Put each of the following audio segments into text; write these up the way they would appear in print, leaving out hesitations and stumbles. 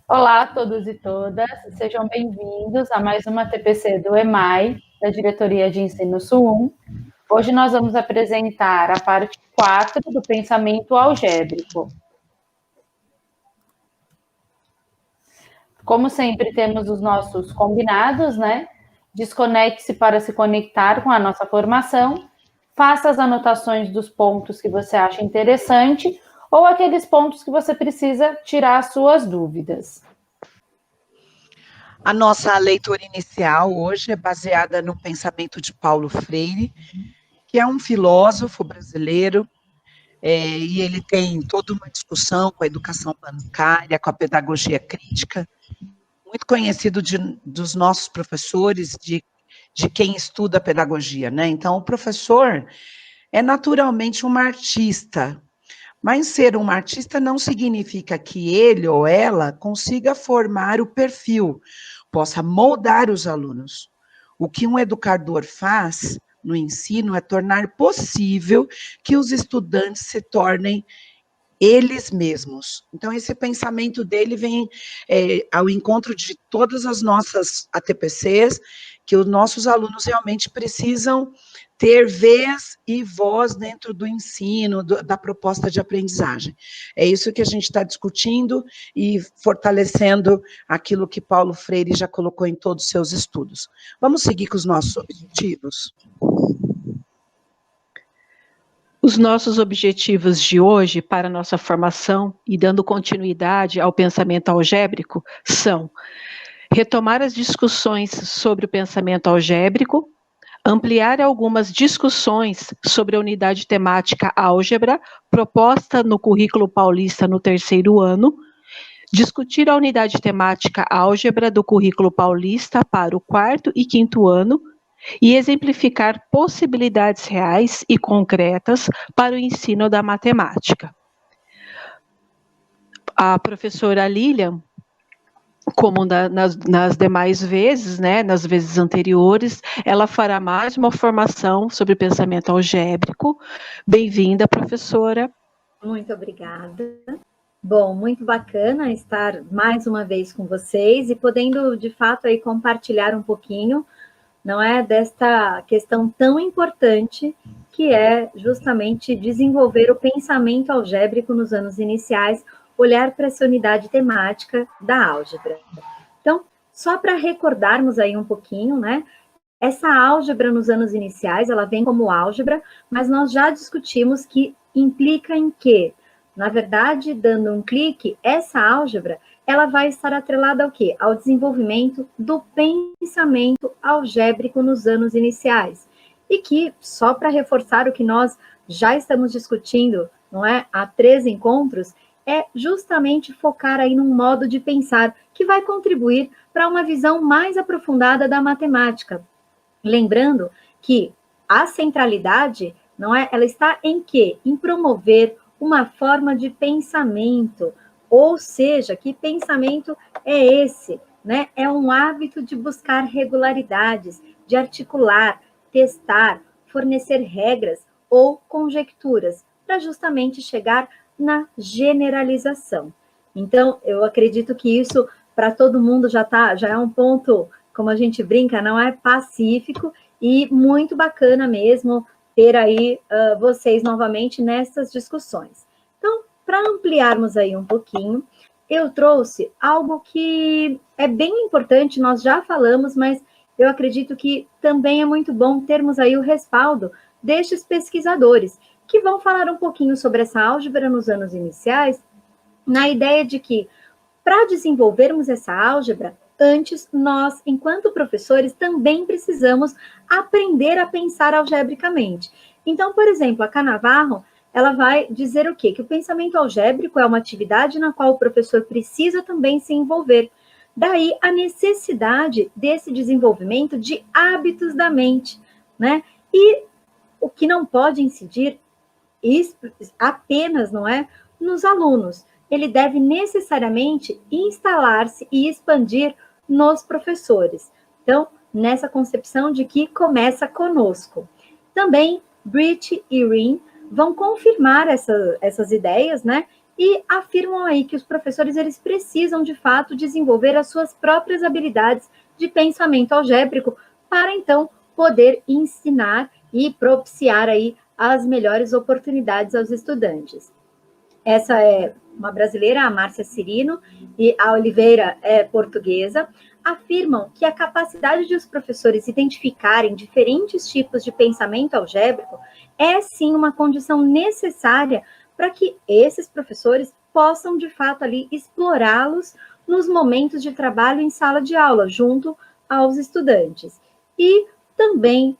Olá a todos e todas, sejam bem-vindos a mais uma TPC do EMAI, da Diretoria de Ensino Sul 1. Hoje nós vamos apresentar a parte 4 do pensamento algébrico. Como sempre, temos os nossos combinados, né? Desconecte-se para se conectar com a nossa formação, faça as anotações dos pontos que você acha interessante ou aqueles pontos que você precisa tirar as suas dúvidas. A nossa leitura inicial hoje é baseada no pensamento de Paulo Freire, que é um filósofo brasileiro, e ele tem toda uma discussão com a educação bancária, com a pedagogia crítica, muito conhecido dos nossos professores, de quem estuda a pedagogia, né? Então, o professor é naturalmente um artista, mas ser um artista não significa que ele ou ela consiga formar o perfil, possa moldar os alunos. O que um educador faz no ensino é tornar possível que os estudantes se tornem eles mesmos. Então, esse pensamento dele vem ao encontro de todas as nossas ATPCs, que os nossos alunos realmente precisam ter vez e voz dentro do ensino, da proposta de aprendizagem. É isso que a gente está discutindo e fortalecendo aquilo que Paulo Freire já colocou em todos os seus estudos. Vamos seguir com os nossos objetivos? Os nossos objetivos de hoje para a nossa formação e dando continuidade ao pensamento algébrico são retomar as discussões sobre o pensamento algébrico, ampliar algumas discussões sobre a unidade temática álgebra proposta no currículo paulista no 3º ano, discutir a unidade temática álgebra do currículo paulista para o 4º e 5º ano, e exemplificar possibilidades reais e concretas para o ensino da matemática. A professora Lilian, como nas demais vezes, né, nas vezes anteriores, ela fará mais uma formação sobre pensamento algébrico. Bem-vinda, professora. Muito obrigada. Bom, muito bacana estar mais uma vez com vocês e podendo, de fato, aí compartilhar um pouquinho, não é, desta questão tão importante que é justamente desenvolver o pensamento algébrico nos anos iniciais, olhar para essa unidade temática da álgebra. Então, só para recordarmos aí um pouquinho, né, essa álgebra nos anos iniciais, ela vem como álgebra, mas nós já discutimos que implica em quê? Na verdade, dando um clique, essa álgebra ela vai estar atrelada ao quê? Ao desenvolvimento do pensamento algébrico nos anos iniciais. E que, só para reforçar o que nós já estamos discutindo, não é? Há 3 encontros, é justamente focar aí num modo de pensar que vai contribuir para uma visão mais aprofundada da matemática. Lembrando que a centralidade, não é? Ela está em quê? Em promover uma forma de pensamento, ou seja, que pensamento é esse? Né? É um hábito de buscar regularidades, de articular, testar, fornecer regras ou conjecturas, para justamente chegar na generalização. Então, eu acredito que isso, para todo mundo, já é um ponto, como a gente brinca, não é pacífico, e muito bacana mesmo ter aí vocês novamente nessas discussões. Então, para ampliarmos aí um pouquinho, eu trouxe algo que é bem importante, nós já falamos, mas eu acredito que também é muito bom termos aí o respaldo destes pesquisadores, que vão falar um pouquinho sobre essa álgebra nos anos iniciais, na ideia de que, para desenvolvermos essa álgebra, antes nós, enquanto professores, também precisamos aprender a pensar algebricamente. Então, por exemplo, a Canavarro, ela vai dizer o quê? Que o pensamento algébrico é uma atividade na qual o professor precisa também se envolver. Daí a necessidade desse desenvolvimento de hábitos da mente, né? E o que não pode incidir apenas, não é, nos alunos. Ele deve necessariamente instalar-se e expandir nos professores. Então, nessa concepção de que começa conosco. Também, Britt e Rin vão confirmar essas ideias, né? e afirmam aí que os professores eles precisam, de fato, desenvolver as suas próprias habilidades de pensamento algébrico para, então, poder ensinar e propiciar aí as melhores oportunidades aos estudantes. Essa é uma brasileira, a Márcia Cirino, e a Oliveira é portuguesa, afirmam que a capacidade de os professores identificarem diferentes tipos de pensamento algébrico é, sim, uma condição necessária para que esses professores possam, de fato, ali explorá-los nos momentos de trabalho em sala de aula, junto aos estudantes. E também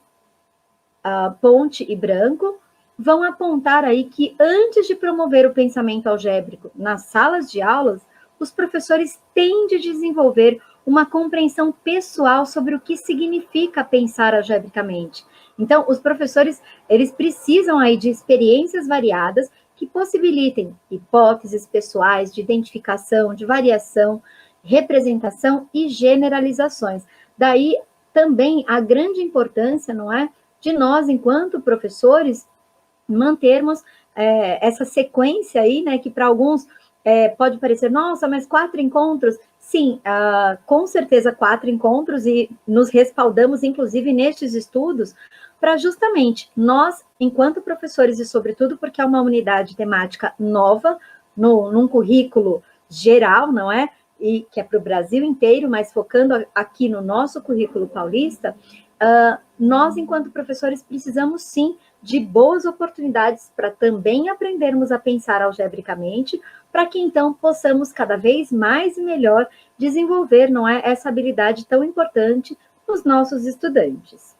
Ponte e Branco vão apontar aí que antes de promover o pensamento algébrico nas salas de aulas, os professores têm de desenvolver uma compreensão pessoal sobre o que significa pensar algebricamente. Então, os professores, eles precisam aí de experiências variadas que possibilitem hipóteses pessoais de identificação, de variação, representação e generalizações. Daí também a grande importância, não é, de nós, enquanto professores, mantermos essa sequência aí, né, que para alguns pode parecer, nossa, mas 4 encontros, sim, com certeza 4 encontros, e nos respaldamos, inclusive, nestes estudos, para justamente nós, enquanto professores, e sobretudo porque é uma unidade temática nova, num currículo geral, não é? E que é para o Brasil inteiro, mas focando aqui no nosso currículo paulista, nós, enquanto professores, precisamos, sim, de boas oportunidades para também aprendermos a pensar algebricamente, para que, então, possamos cada vez mais e melhor desenvolver, não é, essa habilidade tão importante nos nossos estudantes.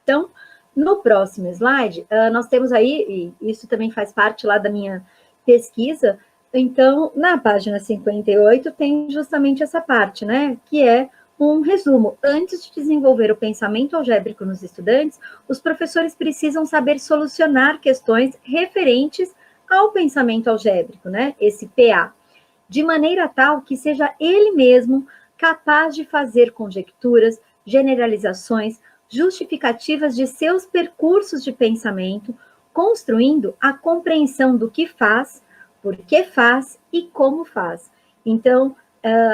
Então, no próximo slide, nós temos aí, e isso também faz parte lá da minha pesquisa, então, na página 58, tem justamente essa parte, né, que é um resumo. Antes de desenvolver o pensamento algébrico nos estudantes, os professores precisam saber solucionar questões referentes ao pensamento algébrico, né? Esse PA, de maneira tal que seja ele mesmo capaz de fazer conjecturas, generalizações, justificativas de seus percursos de pensamento, construindo a compreensão do que faz, por que faz e como faz. Então,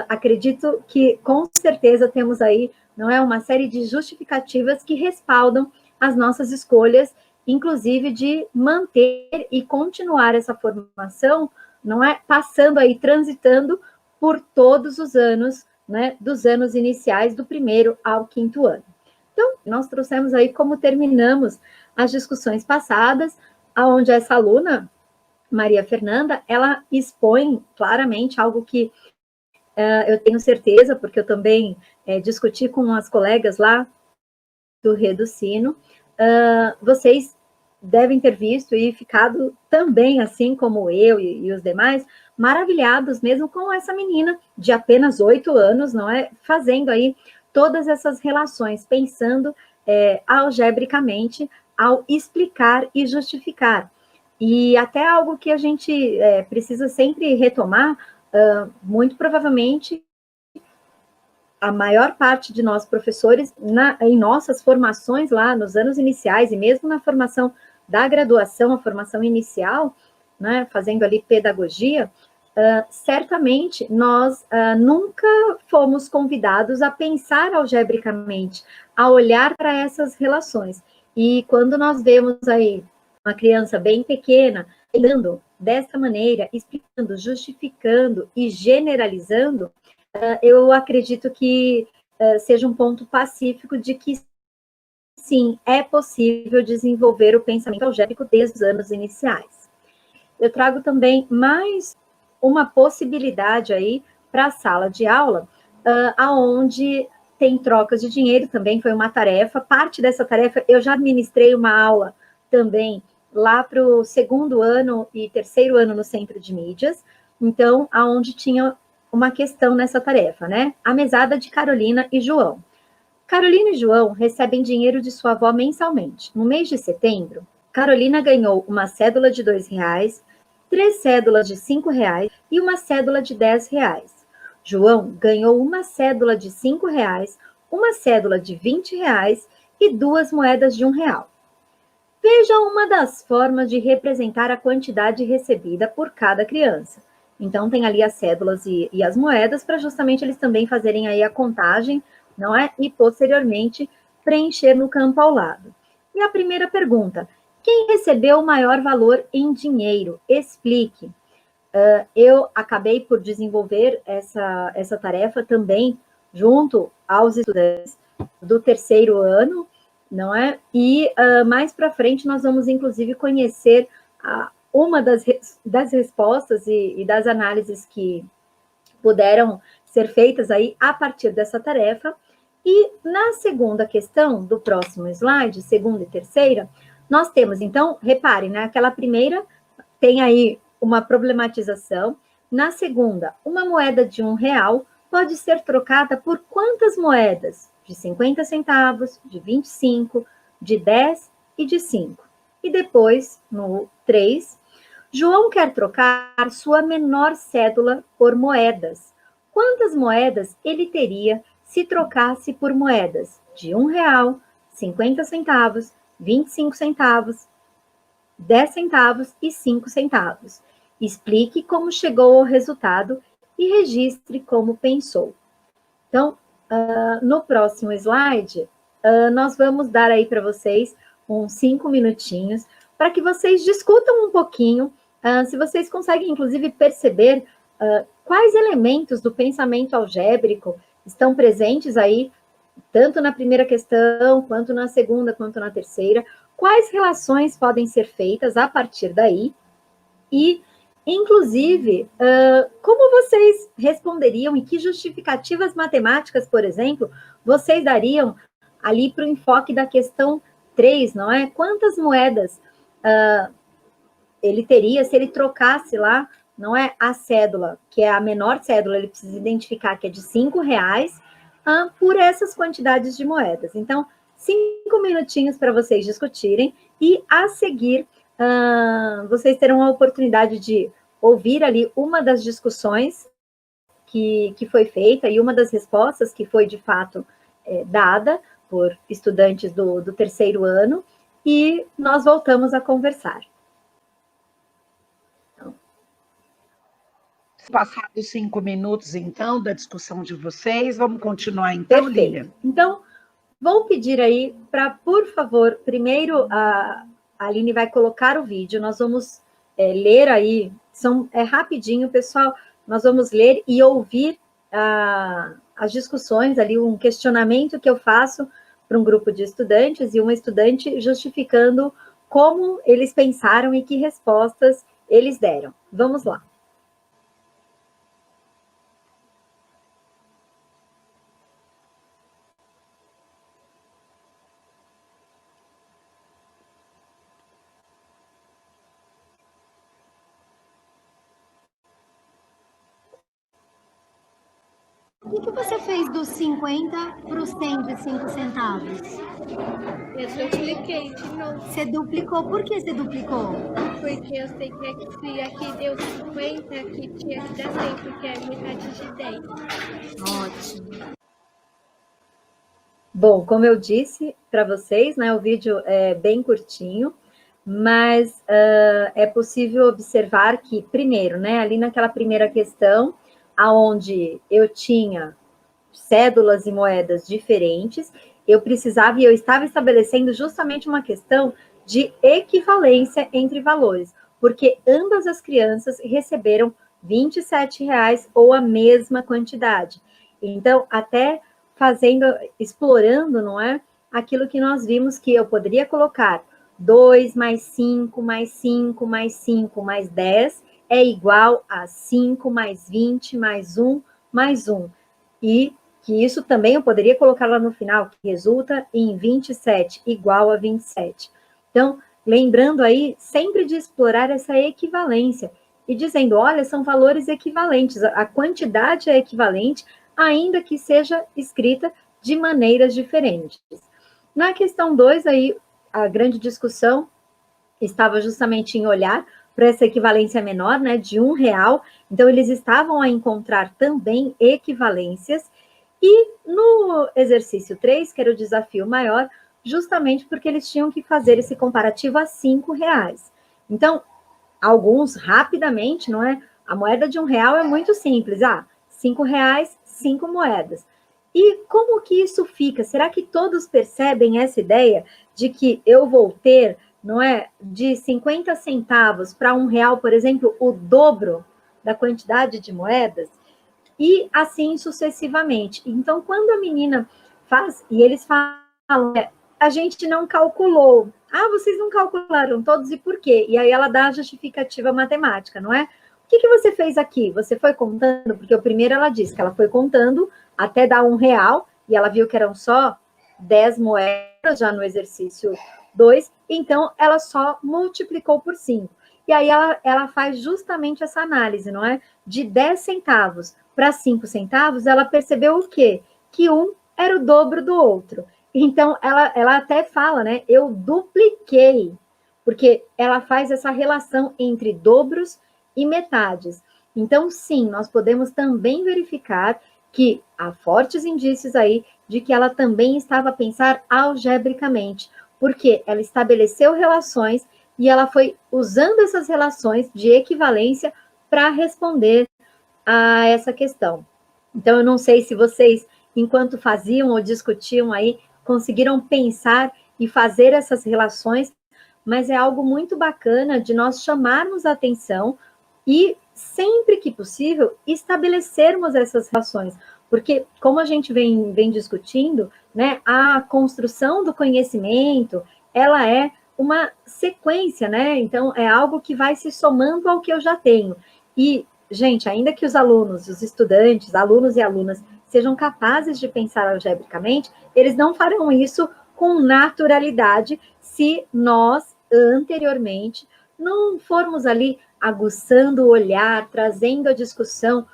acredito que, com certeza, temos aí, não é, uma série de justificativas que respaldam as nossas escolhas, inclusive de manter e continuar essa formação, não é, passando aí, transitando por todos os anos, né, dos anos iniciais, do 1º ao 5º ano. Então, nós trouxemos aí como terminamos as discussões passadas, onde essa aluna, Maria Fernanda, ela expõe claramente algo que eu tenho certeza, porque eu também discuti com as colegas lá do Reducino, vocês devem ter visto e ficado também, assim como eu e os demais, maravilhados mesmo com essa menina de apenas 8 anos, não é? Fazendo aí todas essas relações, pensando algebricamente ao explicar e justificar. E até algo que a gente precisa sempre retomar, muito provavelmente, a maior parte de nós professores, em nossas formações lá nos anos iniciais, e mesmo na formação da graduação, a formação inicial, né, fazendo ali pedagogia, certamente nós nunca fomos convidados a pensar algebricamente, a olhar para essas relações. E quando nós vemos aí uma criança bem pequena, andando dessa maneira, explicando, justificando e generalizando, eu acredito que seja um ponto pacífico de que, sim, é possível desenvolver o pensamento algébrico desde os anos iniciais. Eu trago também mais uma possibilidade aí para a sala de aula, aonde tem trocas de dinheiro, também foi uma tarefa. Parte dessa tarefa, eu já ministrei uma aula também lá para o 2º ano e 3º ano no Centro de Mídias, então, aonde tinha uma questão nessa tarefa, né? A mesada de Carolina e João. Carolina e João recebem dinheiro de sua avó mensalmente. No mês de setembro, Carolina ganhou uma cédula de R$2, 3 cédulas de R$5 e uma cédula de R$10. João ganhou uma cédula de R$5, uma cédula de R$20 e 2 moedas de R$1. Veja uma das formas de representar a quantidade recebida por cada criança. Então, tem ali as cédulas e as moedas, para justamente eles também fazerem aí a contagem, não é? E, posteriormente, preencher no campo ao lado. E a primeira pergunta, quem recebeu o maior valor em dinheiro? Explique. Eu acabei por desenvolver essa tarefa também junto aos estudantes do terceiro ano, não é? E mais para frente nós vamos, inclusive, conhecer uma das respostas e das análises que puderam ser feitas aí a partir dessa tarefa. E na segunda questão do próximo slide, segunda e terceira, nós temos, então, reparem, né? Aquela primeira tem aí uma problematização. Na segunda, uma moeda de R$1 pode ser trocada por quantas moedas? De 50 centavos, de 25, de 10 e de 5. E depois, no 3, João quer trocar sua menor cédula por moedas. Quantas moedas ele teria se trocasse por moedas de R$1, 50 centavos, 25 centavos, 10 centavos e 5 centavos? Explique como chegou ao resultado e registre como pensou. Então, no próximo slide, nós vamos dar aí para vocês uns 5 minutinhos para que vocês discutam um pouquinho, se vocês conseguem, inclusive, perceber quais elementos do pensamento algébrico estão presentes aí, tanto na primeira questão, quanto na segunda, quanto na terceira, quais relações podem ser feitas a partir daí, e, inclusive, como vocês responderiam e que justificativas matemáticas, por exemplo, vocês dariam ali para o enfoque da questão 3, não é? Quantas moedas ele teria se ele trocasse lá, não é, a cédula, que é a menor cédula, ele precisa identificar que é de R$5, por essas quantidades de moedas. Então, 5 minutinhos para vocês discutirem e, a seguir, vocês terão a oportunidade de ouvir ali uma das discussões que foi feita e uma das respostas que foi, de fato, dada por estudantes do terceiro ano, e nós voltamos a conversar. Passados 5 minutos, então, da discussão de vocês, vamos continuar, então, Lilian? Então, vou pedir aí para, por favor, primeiro a Aline vai colocar o vídeo, nós vamos ler aí, é rapidinho, pessoal, nós vamos ler e ouvir as discussões ali, um questionamento que eu faço para um grupo de estudantes e uma estudante justificando como eles pensaram e que respostas eles deram. Vamos lá. O que você fez dos 50 para os 100 de 5 centavos? Eu dupliquei de novo. Você duplicou? Por que você duplicou? Porque eu sei que se aqui deu 50, aqui tinha que dar 100, porque é metade de 10. Ótimo. Bom, como eu disse para vocês, né, o vídeo é bem curtinho, mas é possível observar que, primeiro, né, ali naquela primeira questão, aonde eu tinha cédulas e moedas diferentes, eu precisava e eu estava estabelecendo justamente uma questão de equivalência entre valores, porque ambas as crianças receberam R$27 ou a mesma quantidade. Então, até explorando, não é? Aquilo que nós vimos que eu poderia colocar 2 mais 5 mais 5 mais 5 mais 10 é igual a 5 mais 20 mais 1 mais 1. E que isso também eu poderia colocar lá no final, que resulta em 27 igual a 27. Então, lembrando aí sempre de explorar essa equivalência e dizendo, olha, são valores equivalentes, a quantidade é equivalente, ainda que seja escrita de maneiras diferentes. Na questão 2, aí, a grande discussão estava justamente em olhar para essa equivalência menor, né, de R$1. Então, eles estavam a encontrar também equivalências. E no exercício 3, que era o desafio maior, justamente porque eles tinham que fazer esse comparativo a R$ 5. Então, alguns, rapidamente, não é? A moeda de R$ 1 é muito simples. R$ 5, 5 moedas. E como que isso fica? Será que todos percebem essa ideia de que eu vou ter, não é, de 50 centavos para R$ 1, por exemplo, o dobro da quantidade de moedas? E assim sucessivamente. Então, quando a menina faz, e eles falam, a gente não calculou. Vocês não calcularam todos e por quê? E aí ela dá a justificativa matemática, não é? O que você fez aqui? Você foi contando? Porque o primeiro ela disse que ela foi contando até dar R$ 1, e ela viu que eram só 10 moedas já no exercício 2, então ela só multiplicou por 5. E aí ela faz justamente essa análise, não é? De 10 centavos para 5 centavos, ela percebeu o quê? Que um era o dobro do outro. Então, ela até fala, né? Eu dupliquei, porque ela faz essa relação entre dobros e metades. Então, sim, nós podemos também verificar que há fortes indícios aí de que ela também estava a pensar algebricamente, porque ela estabeleceu relações e ela foi usando essas relações de equivalência para responder a essa questão. Então, eu não sei se vocês, enquanto faziam ou discutiam aí, conseguiram pensar e fazer essas relações, mas é algo muito bacana de nós chamarmos a atenção e, sempre que possível, estabelecermos essas relações. Porque, como a gente vem discutindo, né, a construção do conhecimento, ela é uma sequência, né? Então, é algo que vai se somando ao que eu já tenho. E, gente, ainda que os alunos, os estudantes, alunos e alunas, sejam capazes de pensar algebricamente, eles não farão isso com naturalidade se nós, anteriormente, não formos ali aguçando o olhar, trazendo a discussão,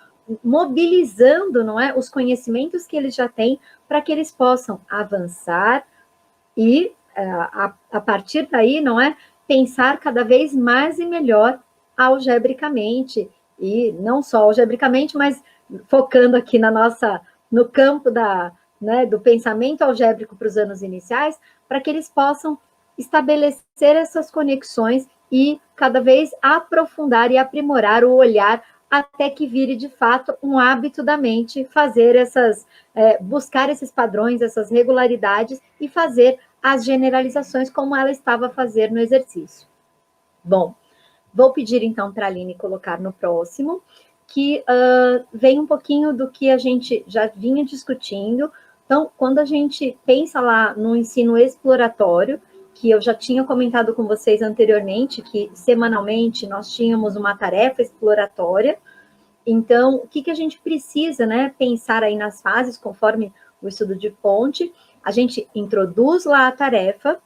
mobilizando, não é, os conhecimentos que eles já têm para que eles possam avançar e, a partir daí, não é, pensar cada vez mais e melhor algebricamente, e não só algebricamente, mas focando aqui no campo do pensamento algébrico para os anos iniciais, para que eles possam estabelecer essas conexões e cada vez aprofundar e aprimorar o olhar até que vire de fato um hábito da mente fazer buscar esses padrões, essas regularidades e fazer as generalizações como ela estava a fazer no exercício. Bom, vou pedir então para a Aline colocar no próximo, que vem um pouquinho do que a gente já vinha discutindo. Então, quando a gente pensa lá no ensino exploratório, que eu já tinha comentado com vocês anteriormente, que semanalmente nós tínhamos uma tarefa exploratória. Então, o que a gente precisa, né, pensar aí nas fases, conforme o estudo de Ponte, a gente introduz lá a tarefa,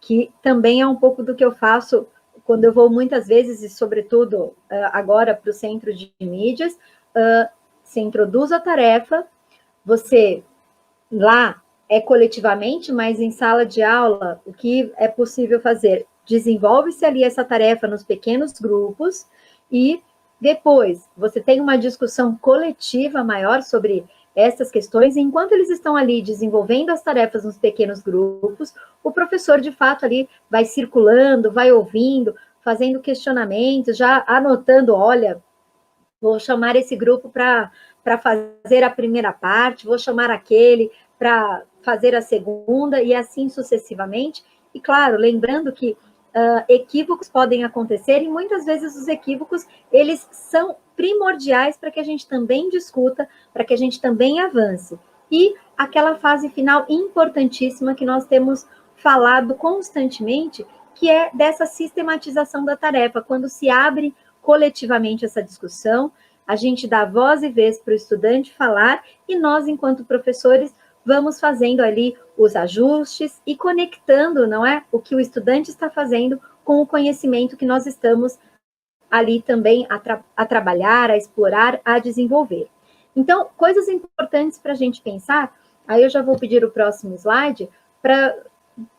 que também é um pouco do que eu faço quando eu vou muitas vezes, e sobretudo agora para o centro de mídias, você introduz a tarefa, você lá é coletivamente, mas em sala de aula, o que é possível fazer? Desenvolve-se ali essa tarefa nos pequenos grupos e depois você tem uma discussão coletiva maior sobre essas questões, e enquanto eles estão ali desenvolvendo as tarefas nos pequenos grupos, o professor, de fato, ali vai circulando, vai ouvindo, fazendo questionamentos, já anotando, olha, vou chamar esse grupo para fazer a primeira parte, vou chamar aquele para fazer a segunda, e assim sucessivamente. E, claro, lembrando que equívocos podem acontecer, e muitas vezes os equívocos, eles são primordiais para que a gente também discuta, para que a gente também avance. E aquela fase final importantíssima que nós temos falado constantemente, que é dessa sistematização da tarefa, quando se abre coletivamente essa discussão, a gente dá voz e vez para o estudante falar, e nós, enquanto professores, vamos fazendo ali os ajustes e conectando, não é, o que o estudante está fazendo com o conhecimento que nós estamos ali também a trabalhar, a explorar, a desenvolver. Então, coisas importantes para a gente pensar, aí eu já vou pedir o próximo slide,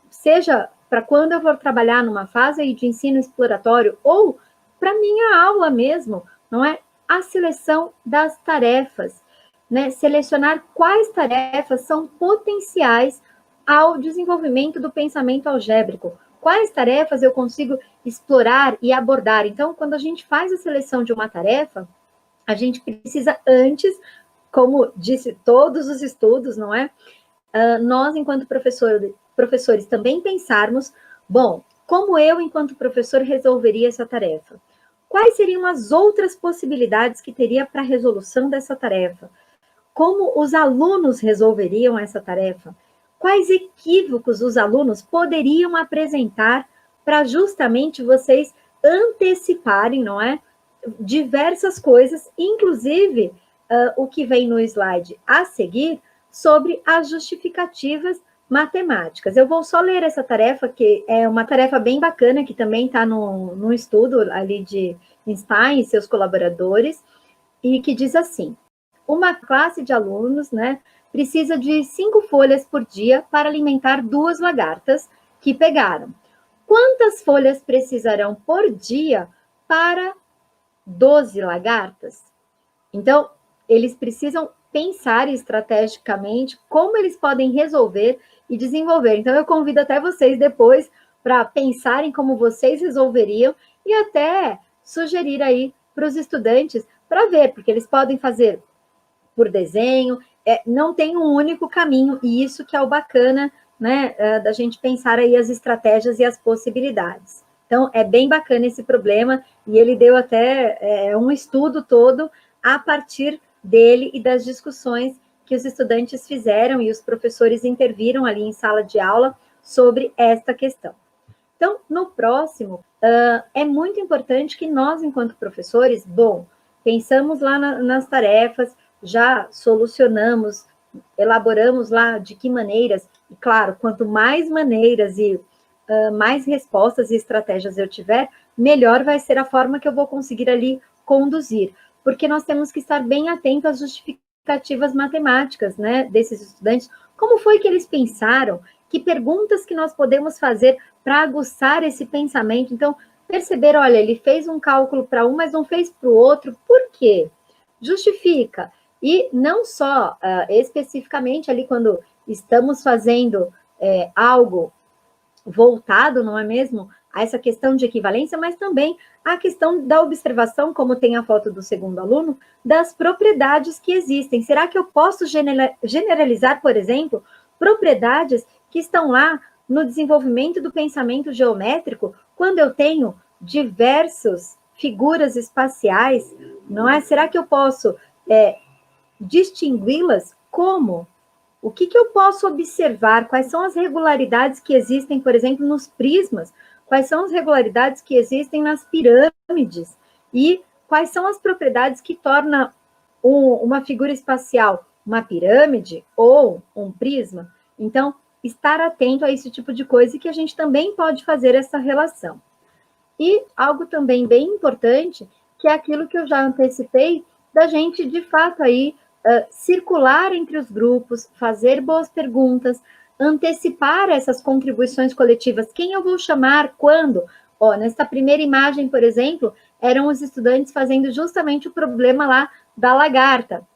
seja para quando eu vou trabalhar numa fase de ensino exploratório, ou para minha aula mesmo, não é? A seleção das tarefas, né? Selecionar quais tarefas são potenciais ao desenvolvimento do pensamento algébrico. Quais tarefas eu consigo explorar e abordar? Então, quando a gente faz a seleção de uma tarefa, a gente precisa antes, como disse todos os estudos, não é? Nós, enquanto professores, também pensarmos, bom, como eu, enquanto professor, resolveria essa tarefa? Quais seriam as outras possibilidades que teria para a resolução dessa tarefa? Como os alunos resolveriam essa tarefa? Quais equívocos os alunos poderiam apresentar para justamente vocês anteciparem, não é? Diversas coisas, inclusive o que vem no slide a seguir, sobre as justificativas matemáticas. Eu vou só ler essa tarefa, que é uma tarefa bem bacana, que também está no estudo ali de Einstein e seus colaboradores, e que diz assim: uma classe de alunos, né, precisa de 5 folhas por dia para alimentar 2 lagartas que pegaram. Quantas folhas precisarão por dia para 12 lagartas? Então, eles precisam pensar estrategicamente como eles podem resolver e desenvolver. Então, eu convido até vocês depois para pensarem como vocês resolveriam e até sugerir aí para os estudantes para ver, porque eles podem fazer por desenho, não tem um único caminho, e isso que é o bacana, né, da gente pensar aí as estratégias e as possibilidades. Então, é bem bacana esse problema, e ele deu até um estudo todo a partir dele e das discussões que os estudantes fizeram e os professores interviram ali em sala de aula sobre esta questão. Então, no próximo, é muito importante que nós, enquanto professores, pensamos lá nas tarefas, já solucionamos, elaboramos lá de que maneiras, e claro, quanto mais maneiras e mais respostas e estratégias eu tiver, melhor vai ser a forma que eu vou conseguir ali conduzir, porque nós temos que estar bem atentos às justificativas matemáticas, né, desses estudantes, como foi que eles pensaram, que perguntas que nós podemos fazer para aguçar esse pensamento. Então, perceber, olha, ele fez um cálculo para um, mas não fez para o outro, por quê? Justifica. E não só especificamente ali quando estamos fazendo algo voltado, não é mesmo, a essa questão de equivalência, mas também a questão da observação, como tem a foto do segundo aluno, das propriedades que existem. Será que eu posso generalizar, por exemplo, propriedades que estão lá no desenvolvimento do pensamento geométrico, quando eu tenho diversas figuras espaciais, não é? Será que eu posso distingui-las como? O que eu posso observar? Quais são as regularidades que existem, por exemplo, nos prismas? Quais são as regularidades que existem nas pirâmides? E quais são as propriedades que tornam uma figura espacial uma pirâmide ou um prisma? Então, estar atento a esse tipo de coisa, e que a gente também pode fazer essa relação. E algo também bem importante, que é aquilo que eu já antecipei, da gente, de fato, aí, circular entre os grupos, fazer boas perguntas, antecipar essas contribuições coletivas. Quem eu vou chamar, quando? Nessa primeira imagem, por exemplo, eram os estudantes fazendo justamente o problema lá da lagarta.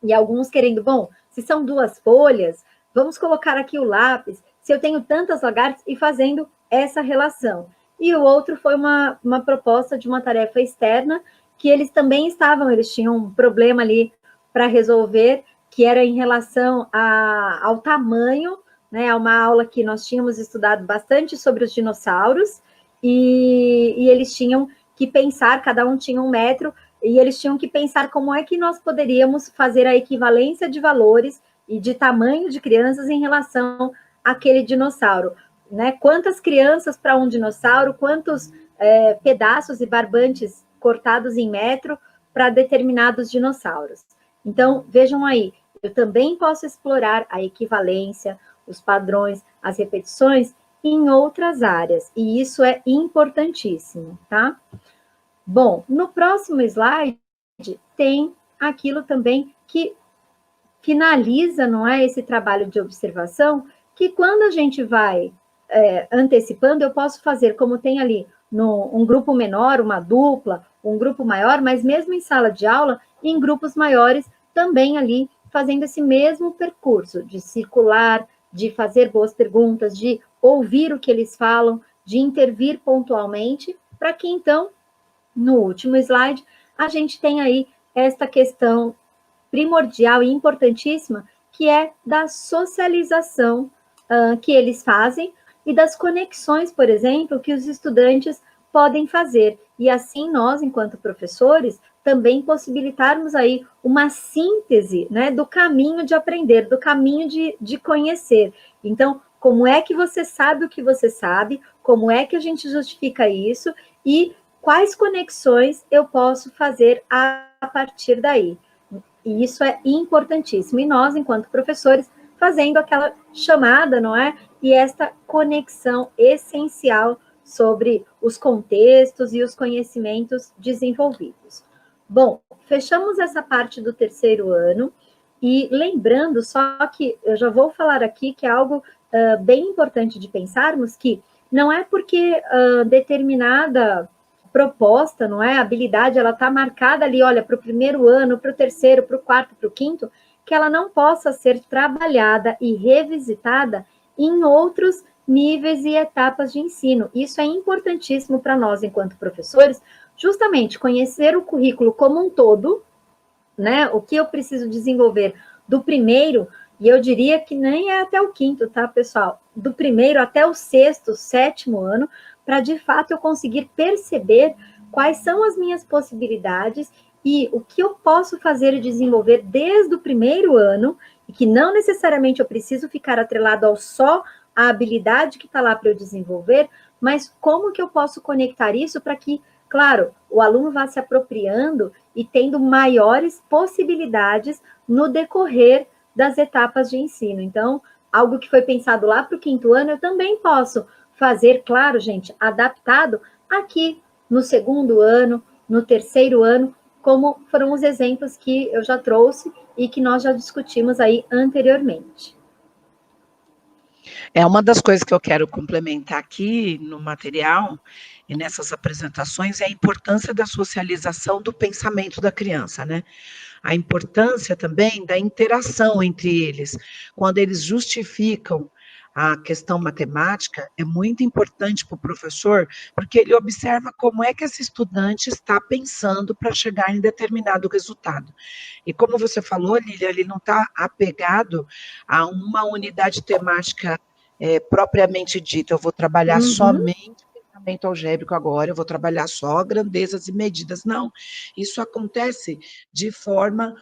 E alguns querendo, se são 2 folhas, vamos colocar aqui o lápis, se eu tenho tantas lagartas, e fazendo essa relação. E o outro foi uma proposta de uma tarefa externa, que eles também eles tinham um problema ali para resolver, que era em relação ao tamanho, né? Uma aula que nós tínhamos estudado bastante sobre os dinossauros, e eles tinham que pensar, cada um tinha 1 metro, e eles tinham que pensar como é que nós poderíamos fazer a equivalência de valores e de tamanho de crianças em relação àquele dinossauro, né? Quantas crianças para um dinossauro, quantos pedaços e barbantes cortados em metro para determinados dinossauros. Então, vejam aí, eu também posso explorar a equivalência, os padrões, as repetições em outras áreas, e isso é importantíssimo, tá? Bom, no próximo slide tem aquilo também que finaliza, não é, esse trabalho de observação, que quando a gente vai antecipando, eu posso fazer como tem ali, um grupo menor, uma dupla, um grupo maior, mas mesmo em sala de aula, em grupos maiores, também ali, fazendo esse mesmo percurso de circular, de fazer boas perguntas, de ouvir o que eles falam, de intervir pontualmente, para que então, no último slide, a gente tem aí esta questão primordial e importantíssima, que é da socialização que eles fazem e das conexões, por exemplo, que os estudantes podem fazer. E assim nós, enquanto professores, também possibilitarmos aí uma síntese, né, do caminho de aprender, do caminho de conhecer. Então, como é que você sabe o que você sabe, como é que a gente justifica isso e quais conexões eu posso fazer a partir daí. E isso é importantíssimo. E nós, enquanto professores, fazendo aquela chamada, não é? E esta conexão essencial sobre os contextos e os conhecimentos desenvolvidos. Bom, fechamos essa parte do terceiro ano, e lembrando só que eu já vou falar aqui que é algo bem importante de pensarmos, que não é porque determinada proposta, não é? A habilidade, ela está marcada ali, olha, para o primeiro ano, para o terceiro, para o quarto, para o quinto, que ela não possa ser trabalhada e revisitada em outros níveis e etapas de ensino. Isso é importantíssimo para nós, enquanto professores, justamente conhecer o currículo como um todo, né? O que eu preciso desenvolver do primeiro, e eu diria que nem é até o quinto, tá, pessoal? Do primeiro até o sexto, sétimo ano, para de fato eu conseguir perceber quais são as minhas possibilidades e o que eu posso fazer e desenvolver desde o primeiro ano, e que não necessariamente eu preciso ficar atrelado ao só a habilidade que está lá para eu desenvolver, mas como que eu posso conectar isso para que, claro, o aluno vá se apropriando e tendo maiores possibilidades no decorrer das etapas de ensino. Então, algo que foi pensado lá para o quinto ano, eu também posso fazer, claro, gente, adaptado aqui no segundo ano, no terceiro ano, como foram os exemplos que eu já trouxe e que nós já discutimos aí anteriormente. É uma das coisas que eu quero complementar aqui no material e nessas apresentações é a importância da socialização do pensamento da criança, né? A importância também da interação entre eles. Quando eles justificam a questão matemática, é muito importante para o professor, porque ele observa como é que esse estudante está pensando para chegar em determinado resultado. E como você falou, Lília, ele não está apegado a uma unidade temática propriamente dita. Eu vou trabalhar somente pensamento algébrico agora, eu vou trabalhar só grandezas e medidas. Não, isso acontece de forma,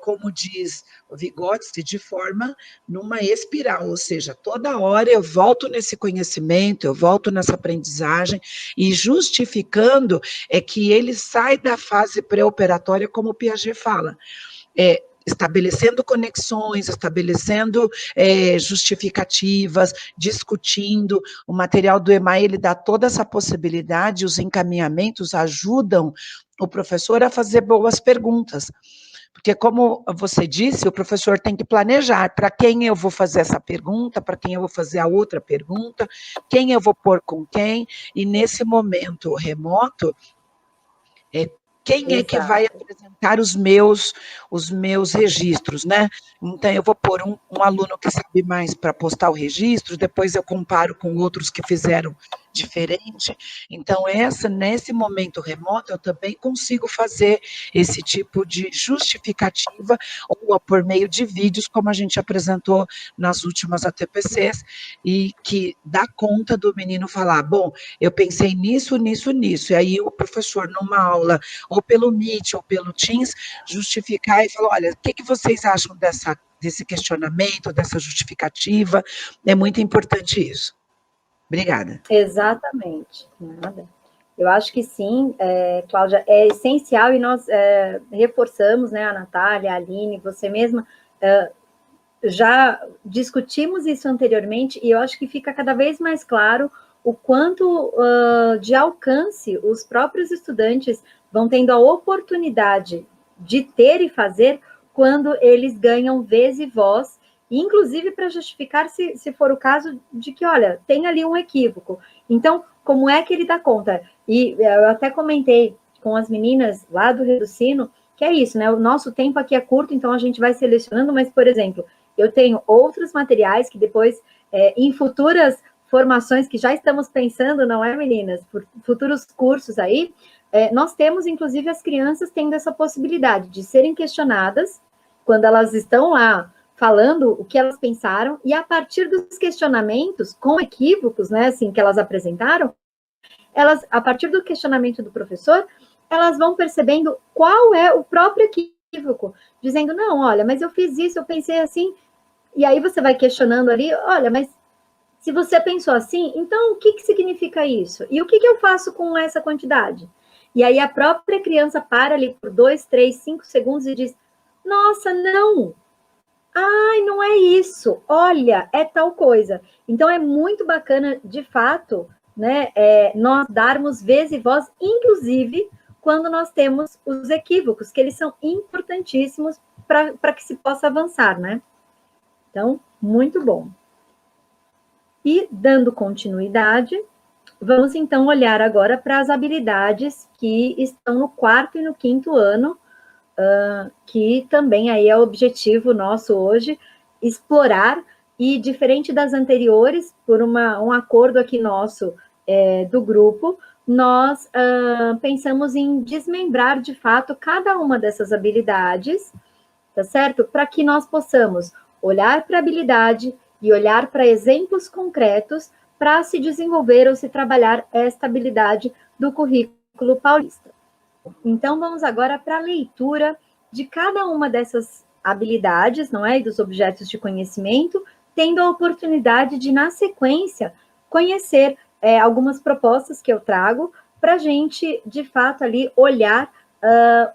como diz o Vygotsky, de forma numa espiral, ou seja, toda hora eu volto nesse conhecimento, eu volto nessa aprendizagem, e justificando é que ele sai da fase pré-operatória, como o Piaget fala, estabelecendo conexões, estabelecendo justificativas, discutindo. O material do EMAI, ele dá toda essa possibilidade, os encaminhamentos ajudam o professor a fazer boas perguntas. Porque, como você disse, o professor tem que planejar para quem eu vou fazer essa pergunta, para quem eu vou fazer a outra pergunta, quem eu vou pôr com quem, e nesse momento remoto, quem é que vai apresentar os meus registros, né? Então, eu vou pôr um aluno que sabe mais para postar o registro, depois eu comparo com outros que fizeram diferente. Então, nesse momento remoto, eu também consigo fazer esse tipo de justificativa, ou por meio de vídeos, como a gente apresentou nas últimas ATPCs, e que dá conta do menino falar, bom, eu pensei nisso, e aí o professor, numa aula, ou pelo Meet, ou pelo Teams, justificar e falar, olha, o que vocês acham desse questionamento, dessa justificativa? É muito importante isso. Obrigada. Exatamente. Nada. Eu acho que sim, Cláudia, é essencial, e nós reforçamos, né, a Natália, a Aline, você mesma, já discutimos isso anteriormente, e eu acho que fica cada vez mais claro o quanto de alcance os próprios estudantes vão tendo a oportunidade de ter e fazer quando eles ganham vez e voz, inclusive para justificar se for o caso de que, olha, tem ali um equívoco. Então, como é que ele dá conta? E eu até comentei com as meninas lá do Reducino, que é isso, né? O nosso tempo aqui é curto, então a gente vai selecionando, mas, por exemplo, Eu tenho outros materiais que depois, em futuras formações que já estamos pensando, não é, meninas? Por futuros cursos aí, nós temos, inclusive, as crianças tendo essa possibilidade de serem questionadas quando elas estão lá falando o que elas pensaram, e a partir dos questionamentos, com equívocos, né, assim, que elas apresentaram, elas, a partir do questionamento do professor, elas vão percebendo qual é o próprio equívoco, dizendo, não, olha, mas eu fiz isso, eu pensei assim, e aí você vai questionando ali, olha, mas se você pensou assim, então o que significa isso? E o que eu faço com essa quantidade? E aí a própria criança para ali por 2, 3, 5 segundos e diz, nossa, não! Ai, não é isso, olha, é tal coisa. Então, é muito bacana, de fato, né, nós darmos vez e voz, inclusive, quando nós temos os equívocos, que eles são importantíssimos para que se possa avançar, né? Então, muito bom. E, dando continuidade, vamos, então, olhar agora para as habilidades que estão no 4º e no 5º ano, que também aí é o objetivo nosso hoje, explorar, e diferente das anteriores, por um acordo aqui nosso do grupo, nós pensamos em desmembrar de fato cada uma dessas habilidades, tá certo? Para que nós possamos olhar para a habilidade e olhar para exemplos concretos para se desenvolver ou se trabalhar esta habilidade do currículo paulista. Então, vamos agora para a leitura de cada uma dessas habilidades, não é? E dos objetos de conhecimento, tendo a oportunidade de, na sequência, conhecer algumas propostas que eu trago para a gente, de fato, ali olhar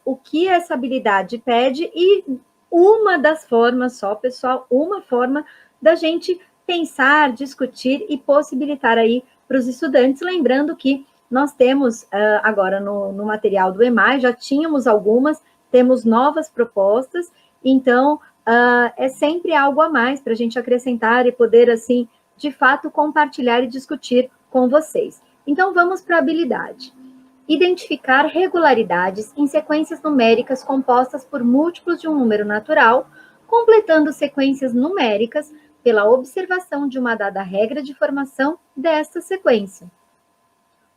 o que essa habilidade pede e uma das formas só, pessoal, uma forma da gente pensar, discutir e possibilitar aí para os estudantes, lembrando que nós temos agora no material do EMAI, já tínhamos algumas, temos novas propostas, então é sempre algo a mais para a gente acrescentar e poder, assim, de fato, compartilhar e discutir com vocês. Então, vamos para a habilidade. Identificar regularidades em sequências numéricas compostas por múltiplos de um número natural, completando sequências numéricas pela observação de uma dada regra de formação desta sequência.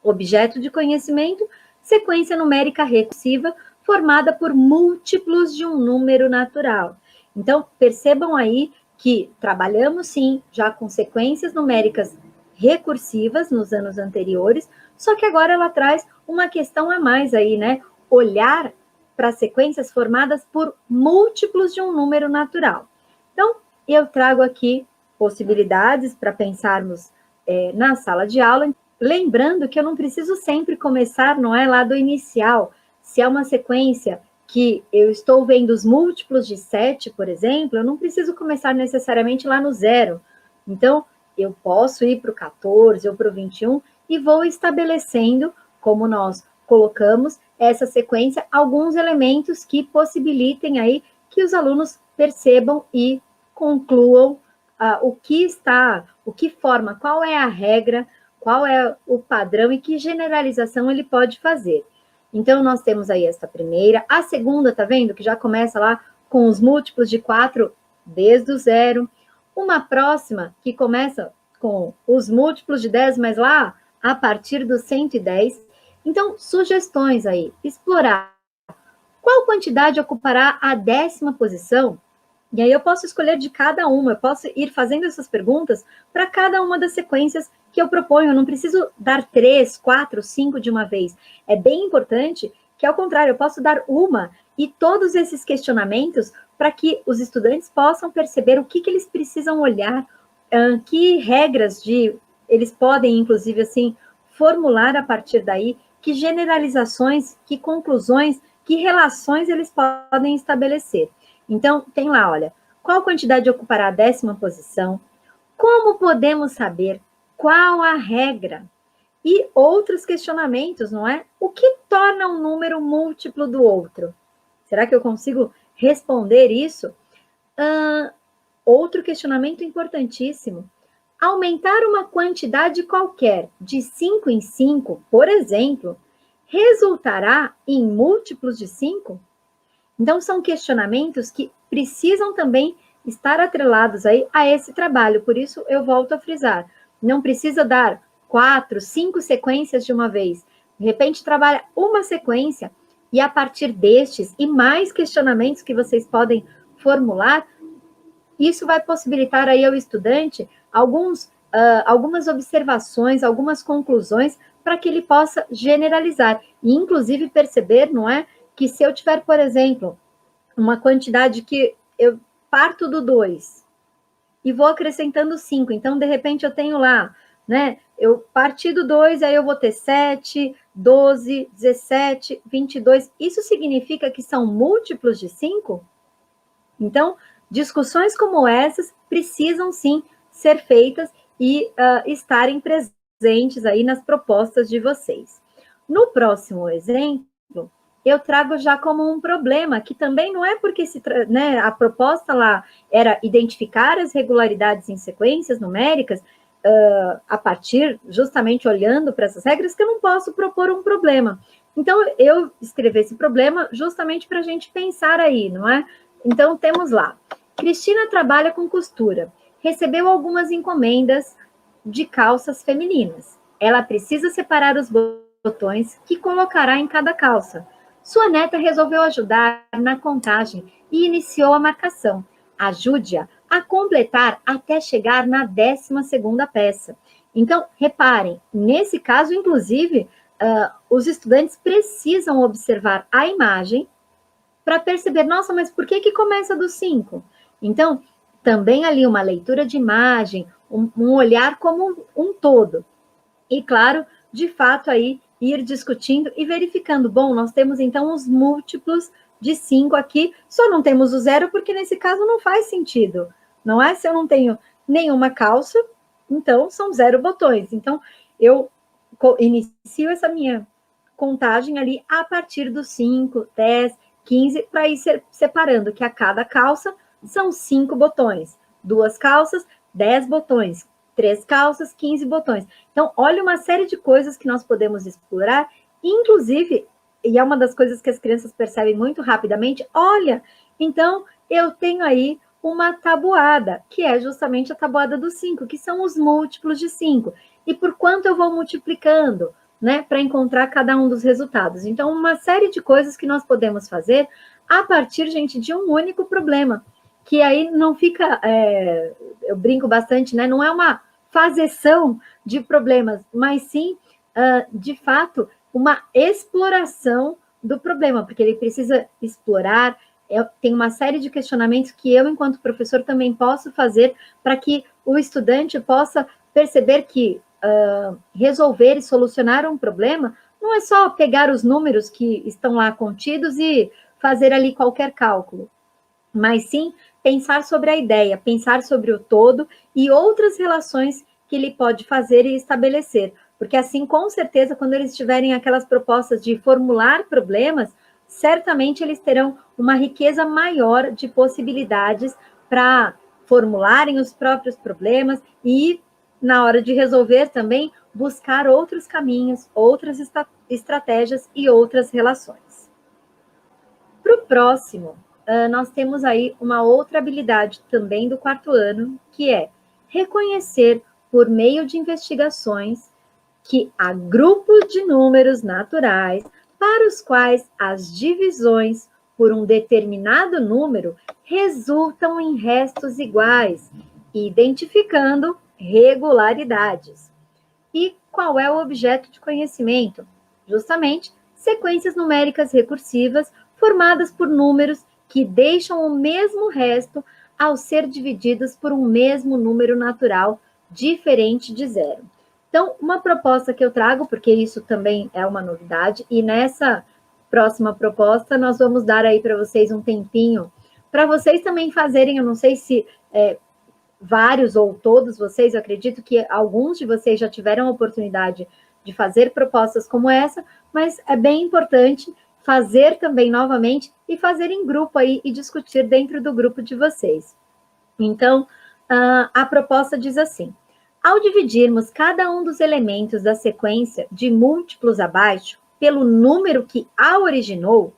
Objeto de conhecimento, sequência numérica recursiva formada por múltiplos de um número natural. Então, percebam aí que trabalhamos, sim, já com sequências numéricas recursivas nos anos anteriores, só que agora ela traz uma questão a mais aí, né? Olhar para sequências formadas por múltiplos de um número natural. Então, eu trago aqui possibilidades para pensarmos na sala de aula, lembrando que eu não preciso sempre começar, não é, lá do inicial. Se é uma sequência que eu estou vendo os múltiplos de 7, por exemplo, eu não preciso começar necessariamente lá no 0. Então, eu posso ir para o 14 ou para o 21 e vou estabelecendo, como nós colocamos, essa sequência, alguns elementos que possibilitem aí que os alunos percebam e concluam o que forma, qual é a regra, qual é o padrão e que generalização ele pode fazer. Então, nós temos aí esta primeira. A segunda, tá vendo? Que já começa lá com os múltiplos de 4 desde o 0. Uma próxima que começa com os múltiplos de 10, mas lá a partir do 110. Então, sugestões aí. Explorar. Qual quantidade ocupará a 10ª posição? E aí eu posso escolher de cada uma, eu posso ir fazendo essas perguntas para cada uma das sequências que eu proponho. Eu não preciso dar 3, 4, 5 de uma vez. É bem importante que, ao contrário, eu posso dar uma e todos esses questionamentos para que os estudantes possam perceber o que eles precisam olhar, que regras eles podem, inclusive, assim, formular a partir daí, que generalizações, que conclusões, que relações eles podem estabelecer. Então, tem lá, olha, qual quantidade ocupará a 10ª posição? Como podemos saber qual a regra? E outros questionamentos, não é? O que torna um número múltiplo do outro? Será que eu consigo responder isso? Outro questionamento importantíssimo. Aumentar uma quantidade qualquer de 5 em 5, por exemplo, resultará em múltiplos de 5? Então, são questionamentos que precisam também estar atrelados aí a esse trabalho. Por isso, eu volto a frisar, não precisa dar 4, 5 sequências de uma vez. De repente, trabalha uma sequência e a partir destes e mais questionamentos que vocês podem formular, isso vai possibilitar aí ao estudante algumas observações, algumas conclusões para que ele possa generalizar e, inclusive, perceber, não é, que se eu tiver, por exemplo, uma quantidade que eu parto do 2 e vou acrescentando 5, então, de repente, eu tenho lá, né, eu parti do 2, aí eu vou ter 7, 12, 17, 22, isso significa que são múltiplos de 5? Então, discussões como essas precisam, sim, ser feitas e estarem presentes aí nas propostas de vocês. No próximo exemplo, eu trago já como um problema, que também não é porque né, a proposta lá era identificar as regularidades em sequências numéricas, a partir, justamente olhando para essas regras, que eu não posso propor um problema. Então, eu escrevi esse problema justamente para a gente pensar aí, não é? Então, temos lá, Cristina trabalha com costura, recebeu algumas encomendas de calças femininas. Ela precisa separar os botões que colocará em cada calça. Sua neta resolveu ajudar na contagem e iniciou a marcação. Ajude-a a completar até chegar na 12ª peça. Então, reparem, nesse caso, inclusive, os estudantes precisam observar a imagem para perceber, nossa, mas por que começa do 5? Então, também ali uma leitura de imagem, um olhar como um todo. E, claro, de fato, aí, ir discutindo e verificando. Bom, nós temos, então, os múltiplos de 5 aqui, só não temos o 0, porque nesse caso não faz sentido, não é? Se eu não tenho nenhuma calça, então são 0 botões. Então, eu inicio essa minha contagem ali a partir dos 5, 10, 15, para ir separando que a cada calça são 5 botões, 2 calças, 10 botões, 3 calças, 15 botões. Então, olha uma série de coisas que nós podemos explorar, inclusive, e é uma das coisas que as crianças percebem muito rapidamente, olha, então, eu tenho aí uma tabuada, que é justamente a tabuada dos 5, que são os múltiplos de 5. E por quanto eu vou multiplicando, né, para encontrar cada um dos resultados. Então, uma série de coisas que nós podemos fazer a partir, gente, de um único problema, que aí não fica, eu brinco bastante, né, não é uma fazeção de problemas, mas sim, de fato, uma exploração do problema, porque ele precisa explorar, tem uma série de questionamentos que eu, enquanto professor, também posso fazer para que o estudante possa perceber que resolver e solucionar um problema não é só pegar os números que estão lá contidos e fazer ali qualquer cálculo, mas sim pensar sobre a ideia, pensar sobre o todo e outras relações que ele pode fazer e estabelecer, porque assim, com certeza, quando eles tiverem aquelas propostas de formular problemas, certamente eles terão uma riqueza maior de possibilidades para formularem os próprios problemas e, na hora de resolver também, buscar outros caminhos, outras estratégias e outras relações. Para o próximo, nós temos aí uma outra habilidade também do 4º ano, que é reconhecer, por meio de investigações, que há grupos de números naturais para os quais as divisões por um determinado número resultam em restos iguais, identificando regularidades. E qual é o objeto de conhecimento? Justamente, sequências numéricas recursivas formadas por números que deixam o mesmo resto ao ser divididos por um mesmo número natural diferente de 0. Então, uma proposta que eu trago, porque isso também é uma novidade, e nessa próxima proposta nós vamos dar aí para vocês um tempinho, para vocês também fazerem, eu não sei se vários ou todos vocês, eu acredito que alguns de vocês já tiveram a oportunidade de fazer propostas como essa, mas é bem importante fazer também novamente e fazer em grupo aí e discutir dentro do grupo de vocês. Então, a proposta diz assim: ao dividirmos cada um dos elementos da sequência de múltiplos abaixo pelo número que a originou,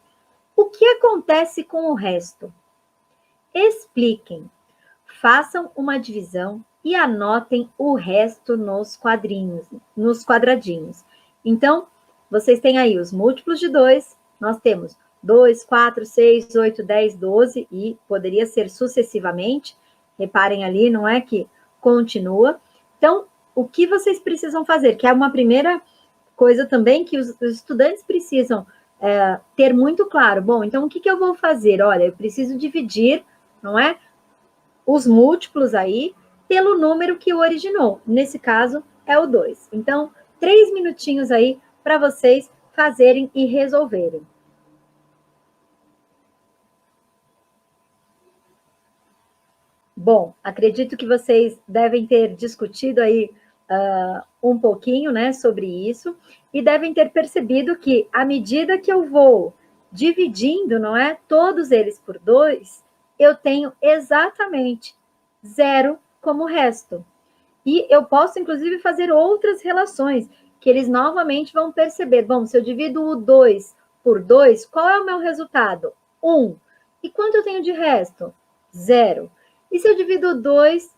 o que acontece com o resto? Expliquem. façam uma divisão e anotem o resto nos quadrinhos, nos quadradinhos. Então, vocês têm aí os múltiplos de 2, nós temos 2, 4, 6, 8, 10, 12, e poderia ser sucessivamente. Reparem ali, não é que continua. Então, o que vocês precisam fazer, que é uma primeira coisa também que os estudantes precisam ter muito claro. Bom, então o que eu vou fazer? Olha, eu preciso dividir, não é? Os múltiplos aí pelo número que o originou. Nesse caso, é o 2. Então, 3 minutinhos aí para vocês fazerem e resolverem. Bom, acredito que vocês devem ter discutido aí um pouquinho, né, sobre isso, e devem ter percebido que, à medida que eu vou dividindo, não é, todos eles por 2, eu tenho exatamente 0 como resto. E eu posso, inclusive, fazer outras relações, que eles novamente vão perceber. Bom, se eu divido o 2 por 2, qual é o meu resultado? 1. E quanto eu tenho de resto? 0. E se eu divido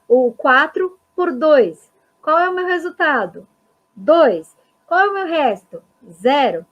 o 4 por 2, qual é o meu resultado? 2. Qual é o meu resto? 0.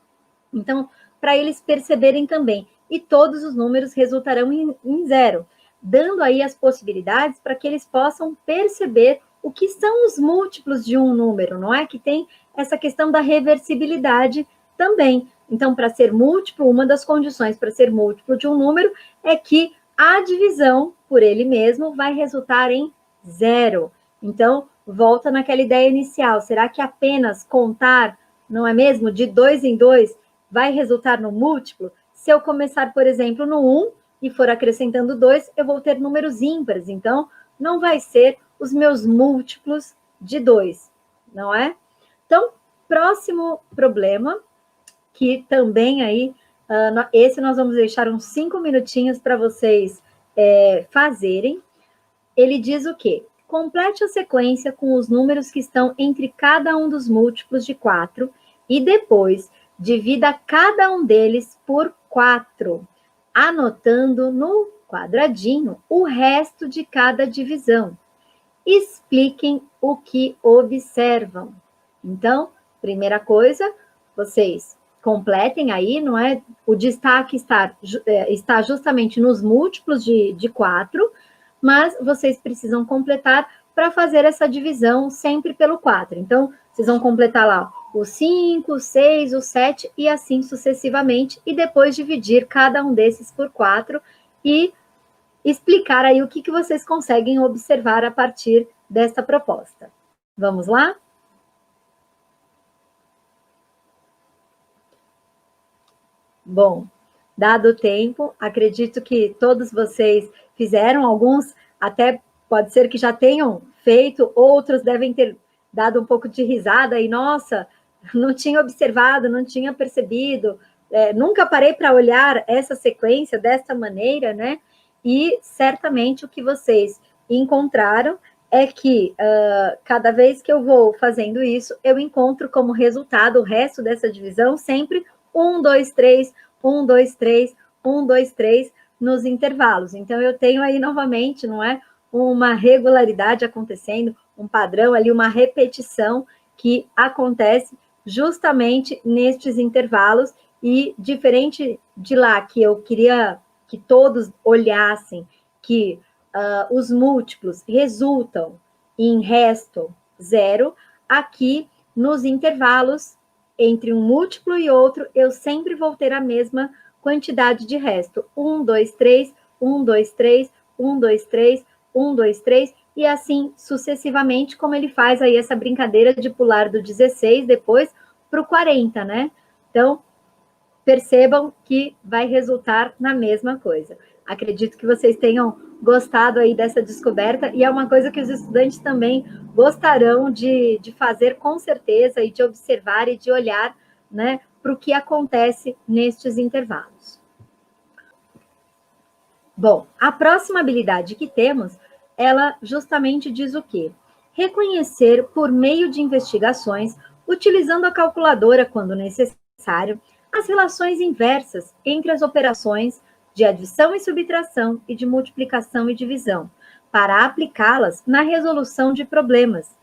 Então, para eles perceberem também. E todos os números resultarão em 0, dando aí as possibilidades para que eles possam perceber o que são os múltiplos de um número, não é? Que tem essa questão da reversibilidade também. Então, para ser múltiplo, uma das condições para ser múltiplo de um número é que a divisão por ele mesmo vai resultar em 0. Então, volta naquela ideia inicial. Será que apenas contar, não é mesmo, de 2 em 2 vai resultar no múltiplo? Se eu começar, por exemplo, no 1 e for acrescentando 2, eu vou ter números ímpares. Então, não vai ser os meus múltiplos de 2, não é? Então, próximo problema, que também aí, esse nós vamos deixar uns 5 minutinhos para vocês fazerem. Ele diz o quê? Complete a sequência com os números que estão entre cada um dos múltiplos de 4 e depois divida cada um deles por 4, anotando no quadradinho o resto de cada divisão. Expliquem o que observam. Então, primeira coisa, vocês completem aí, não é? O destaque está justamente nos múltiplos de 4, mas vocês precisam completar para fazer essa divisão sempre pelo 4. Então, vocês vão completar lá o 5, o 6, o 7 e assim sucessivamente, e depois dividir cada um desses por 4 e explicar aí o que vocês conseguem observar a partir dessa proposta. Vamos lá? Bom, dado o tempo, acredito que todos vocês fizeram, alguns até pode ser que já tenham feito, outros devem ter dado um pouco de risada e, nossa, não tinha observado, não tinha percebido, nunca parei para olhar essa sequência dessa maneira, né? E certamente o que vocês encontraram é que cada vez que eu vou fazendo isso, eu encontro como resultado o resto dessa divisão sempre 1, 2, 3, 1, 2, 3, 1, 2, 3 nos intervalos. Então, eu tenho aí novamente, não é? Uma regularidade acontecendo, um padrão ali, uma repetição que acontece justamente nestes intervalos e diferente de lá que eu queria que todos olhassem que os múltiplos resultam em resto 0, aqui nos intervalos entre um múltiplo e outro, eu sempre vou ter a mesma quantidade de resto. 1, 2, 3, 1, 2, 3, 1, 2, 3, 1, 2, 3, e assim sucessivamente, como ele faz aí essa brincadeira de pular do 16 depois para o 40, né? Então, percebam que vai resultar na mesma coisa. Acredito que vocês tenham gostado aí dessa descoberta, e é uma coisa que os estudantes também gostarão de fazer com certeza, e de observar e de olhar, né, para o que acontece nestes intervalos. Bom, a próxima habilidade que temos, ela justamente diz o quê? Reconhecer por meio de investigações, utilizando a calculadora quando necessário, as relações inversas entre as operações de adição e subtração e de multiplicação e divisão, para aplicá-las na resolução de problemas,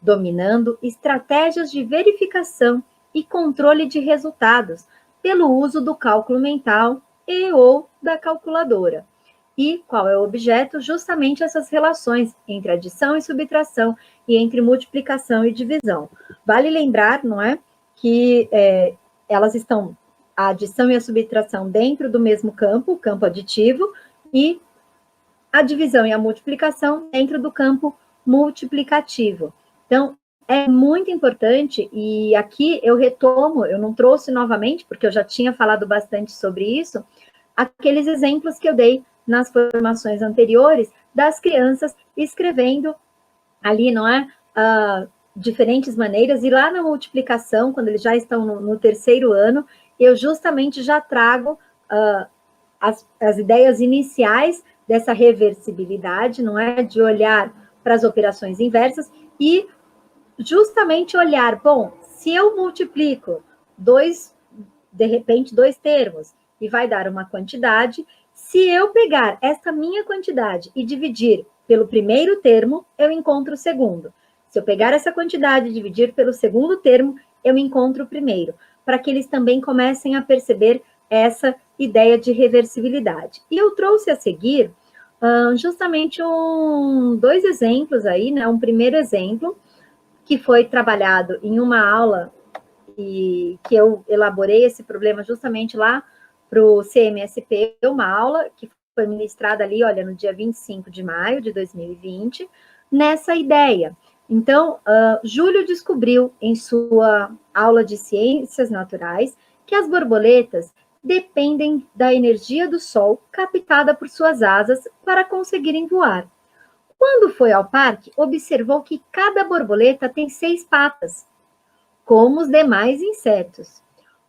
dominando estratégias de verificação e controle de resultados pelo uso do cálculo mental e ou da calculadora. E qual é o objeto? Justamente essas relações entre adição e subtração e entre multiplicação e divisão. Vale lembrar, não é, que elas estão, a adição e a subtração dentro do mesmo campo, o campo aditivo, e a divisão e a multiplicação dentro do campo multiplicativo. Então, é muito importante, e aqui eu retomo, eu não trouxe novamente, porque eu já tinha falado bastante sobre isso, aqueles exemplos que eu dei nas formações anteriores, das crianças escrevendo ali, não é? Diferentes maneiras, e lá na multiplicação, quando eles já estão no terceiro ano, eu justamente já trago as ideias iniciais dessa reversibilidade, não é? De olhar para as operações inversas e justamente olhar, bom, se eu multiplico de repente, dois termos, e vai dar uma quantidade, se eu pegar essa minha quantidade e dividir pelo primeiro termo, eu encontro o segundo. Se eu pegar essa quantidade e dividir pelo segundo termo, eu encontro o primeiro, para que eles também comecem a perceber essa ideia de reversibilidade. E eu trouxe a seguir justamente dois exemplos aí, né? Um primeiro exemplo, que foi trabalhado em uma aula, e que eu elaborei esse problema justamente lá para o CMSP, uma aula que foi ministrada ali, olha, no dia 25 de maio de 2020, nessa ideia. Então, Júlio descobriu em sua aula de ciências naturais que as borboletas dependem da energia do sol captada por suas asas para conseguirem voar. Quando foi ao parque, observou que cada borboleta tem 6 patas, como os demais insetos.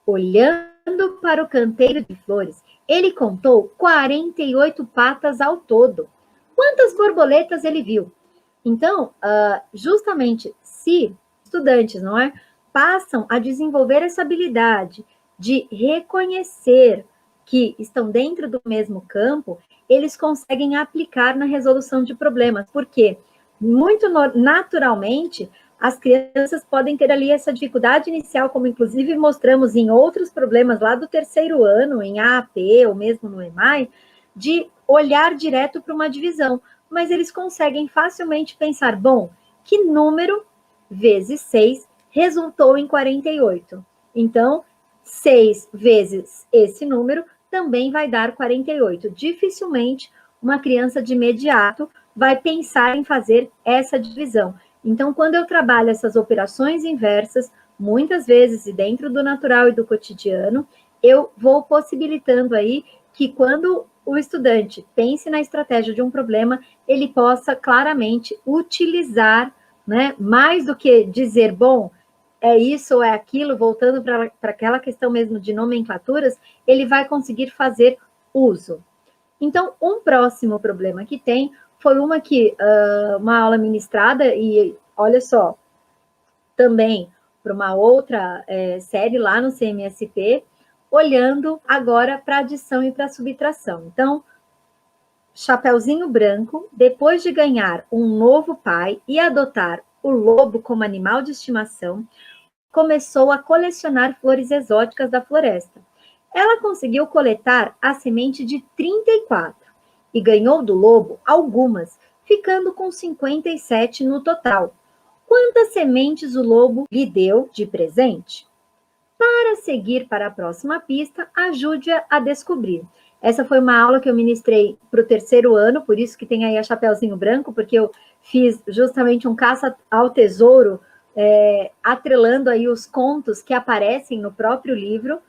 Olhando para o canteiro de flores, ele contou 48 patas ao todo. Quantas borboletas ele viu? Então, justamente, se estudantes, não é, passam a desenvolver essa habilidade de reconhecer que estão dentro do mesmo campo, eles conseguem aplicar na resolução de problemas, porque muito naturalmente as crianças podem ter ali essa dificuldade inicial, como inclusive mostramos em outros problemas lá do terceiro ano, em AAP ou mesmo no EMAI, de olhar direto para uma divisão, mas eles conseguem facilmente pensar, bom, que número vezes 6 resultou em 48? Então, 6 vezes esse número também vai dar 48. Dificilmente uma criança de imediato vai pensar em fazer essa divisão. Então, quando eu trabalho essas operações inversas, muitas vezes, e dentro do natural e do cotidiano, eu vou possibilitando aí que quando o estudante pense na estratégia de um problema, ele possa claramente utilizar, né, mais do que dizer, bom, é isso ou é aquilo, voltando para aquela questão mesmo de nomenclaturas, ele vai conseguir fazer uso. Então, um próximo problema que tem foi uma aula ministrada, e olha só, também para uma outra série lá no CMSP, olhando agora para adição e para subtração. Então, Chapeuzinho Branco, depois de ganhar um novo pai e adotar o lobo como animal de estimação, começou a colecionar flores exóticas da floresta. Ela conseguiu coletar a semente de 34 e ganhou do lobo algumas, ficando com 57 no total. Quantas sementes o lobo lhe deu de presente? Para seguir para a próxima pista, ajude-a a descobrir. Essa foi uma aula que eu ministrei para o terceiro ano, por isso que tem aí a Chapeuzinho Branco, porque eu fiz justamente um caça ao tesouro, atrelando aí os contos que aparecem no próprio livro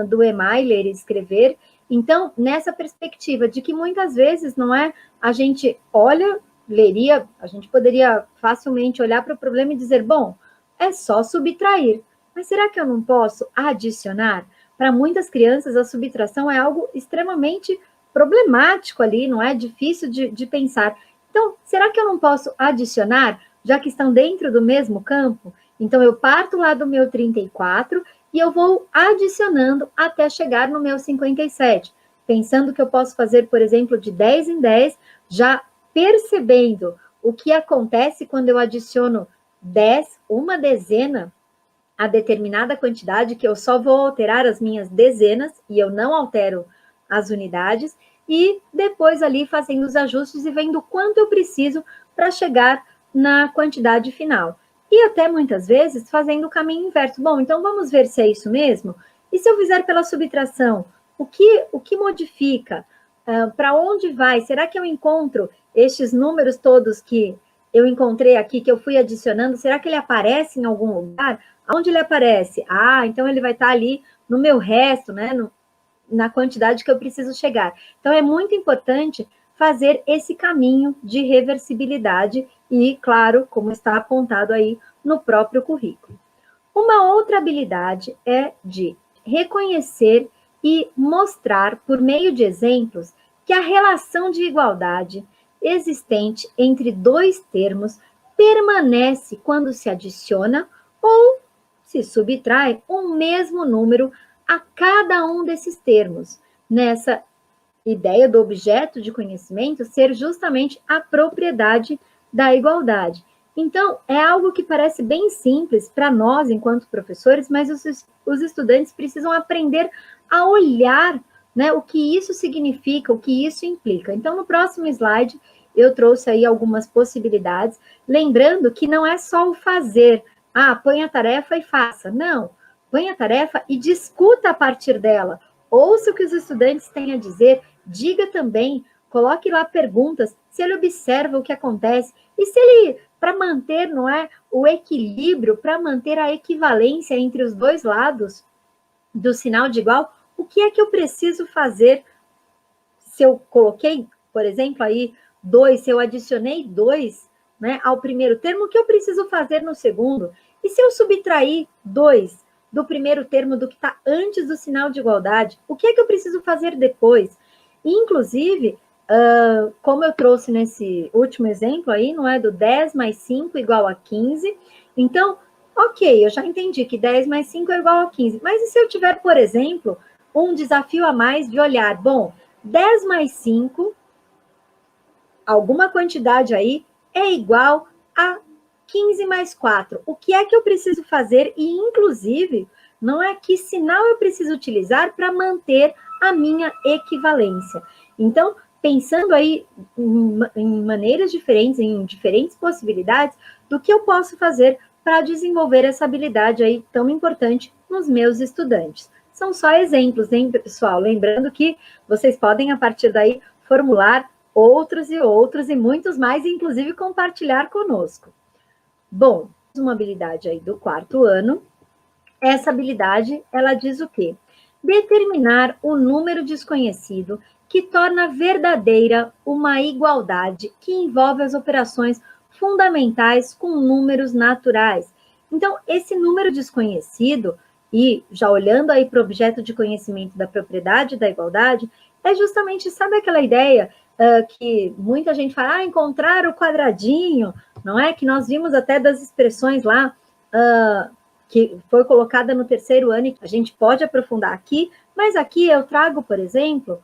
do EMAI, Ler e Escrever. Então, nessa perspectiva de que muitas vezes, não é, a gente olha, leria, a gente poderia facilmente olhar para o problema e dizer, bom, é só subtrair, mas será que eu não posso adicionar? Para muitas crianças, a subtração é algo extremamente problemático ali, não é? Difícil de pensar. Então, será que eu não posso adicionar, já que estão dentro do mesmo campo? Então, eu parto lá do meu 34 e eu vou adicionando até chegar no meu 57, pensando que eu posso fazer, por exemplo, de 10 em 10, já percebendo o que acontece quando eu adiciono 10, uma dezena, a determinada quantidade, que eu só vou alterar as minhas dezenas e eu não altero as unidades, e depois ali fazendo os ajustes e vendo quanto eu preciso para chegar na quantidade final. E até muitas vezes fazendo o caminho inverso. Bom, então vamos ver se é isso mesmo? E se eu fizer pela subtração, o que modifica? Para onde vai? Será que eu encontro estes números todos que eu encontrei aqui, que eu fui adicionando? Será que ele aparece em algum lugar? Aonde ele aparece? Ah, então ele vai estar ali no meu resto, né? Na quantidade que eu preciso chegar. Então, é muito importante fazer esse caminho de reversibilidade e, claro, como está apontado aí no próprio currículo. Uma outra habilidade é de reconhecer e mostrar, por meio de exemplos, que a relação de igualdade existente entre dois termos permanece quando se adiciona ou se subtrai um mesmo número a cada um desses termos, nessa ideia do objeto de conhecimento ser justamente a propriedade da igualdade. Então, é algo que parece bem simples para nós, enquanto professores, mas os estudantes precisam aprender a olhar, né, o que isso significa, o que isso implica. Então, no próximo slide, eu trouxe aí algumas possibilidades, lembrando que não é só o fazer, põe a tarefa e faça. Não, põe a tarefa e discuta a partir dela. Ouça o que os estudantes têm a dizer, diga também, coloque lá perguntas, se ele observa o que acontece, e se ele, para manter, não é, o equilíbrio, para manter a equivalência entre os dois lados do sinal de igual, o que é que eu preciso fazer? Se eu coloquei, por exemplo, aí 2, se eu adicionei 2, né, ao primeiro termo, o que eu preciso fazer no segundo? E se eu subtrair 2 do primeiro termo do que está antes do sinal de igualdade, o que é que eu preciso fazer depois? Inclusive, como eu trouxe nesse último exemplo aí, não é, do 10 mais 5 igual a 15, então, ok, eu já entendi que 10 mais 5 é igual a 15, mas e se eu tiver, por exemplo, um desafio a mais de olhar, bom, 10 mais 5, alguma quantidade aí, é igual a 15 mais 4. O que é que eu preciso fazer? E, inclusive, não é que sinal eu preciso utilizar para manter a minha equivalência. Então, pensando aí em maneiras diferentes, em diferentes possibilidades, do que eu posso fazer para desenvolver essa habilidade aí tão importante nos meus estudantes. São só exemplos, hein, pessoal? Lembrando que vocês podem, a partir daí, formular outros e muitos mais, inclusive compartilhar conosco. Bom, uma habilidade aí do 4º ano. Essa habilidade, ela diz o quê? Determinar o número desconhecido que torna verdadeira uma igualdade que envolve as operações fundamentais com números naturais. Então, esse número desconhecido, e já olhando aí para o objeto de conhecimento da propriedade da igualdade, é justamente, sabe aquela ideia que muita gente fala, encontrar o quadradinho, não é? Que nós vimos até das expressões lá, que foi colocada no 3º ano, e a gente pode aprofundar aqui, mas aqui eu trago, por exemplo,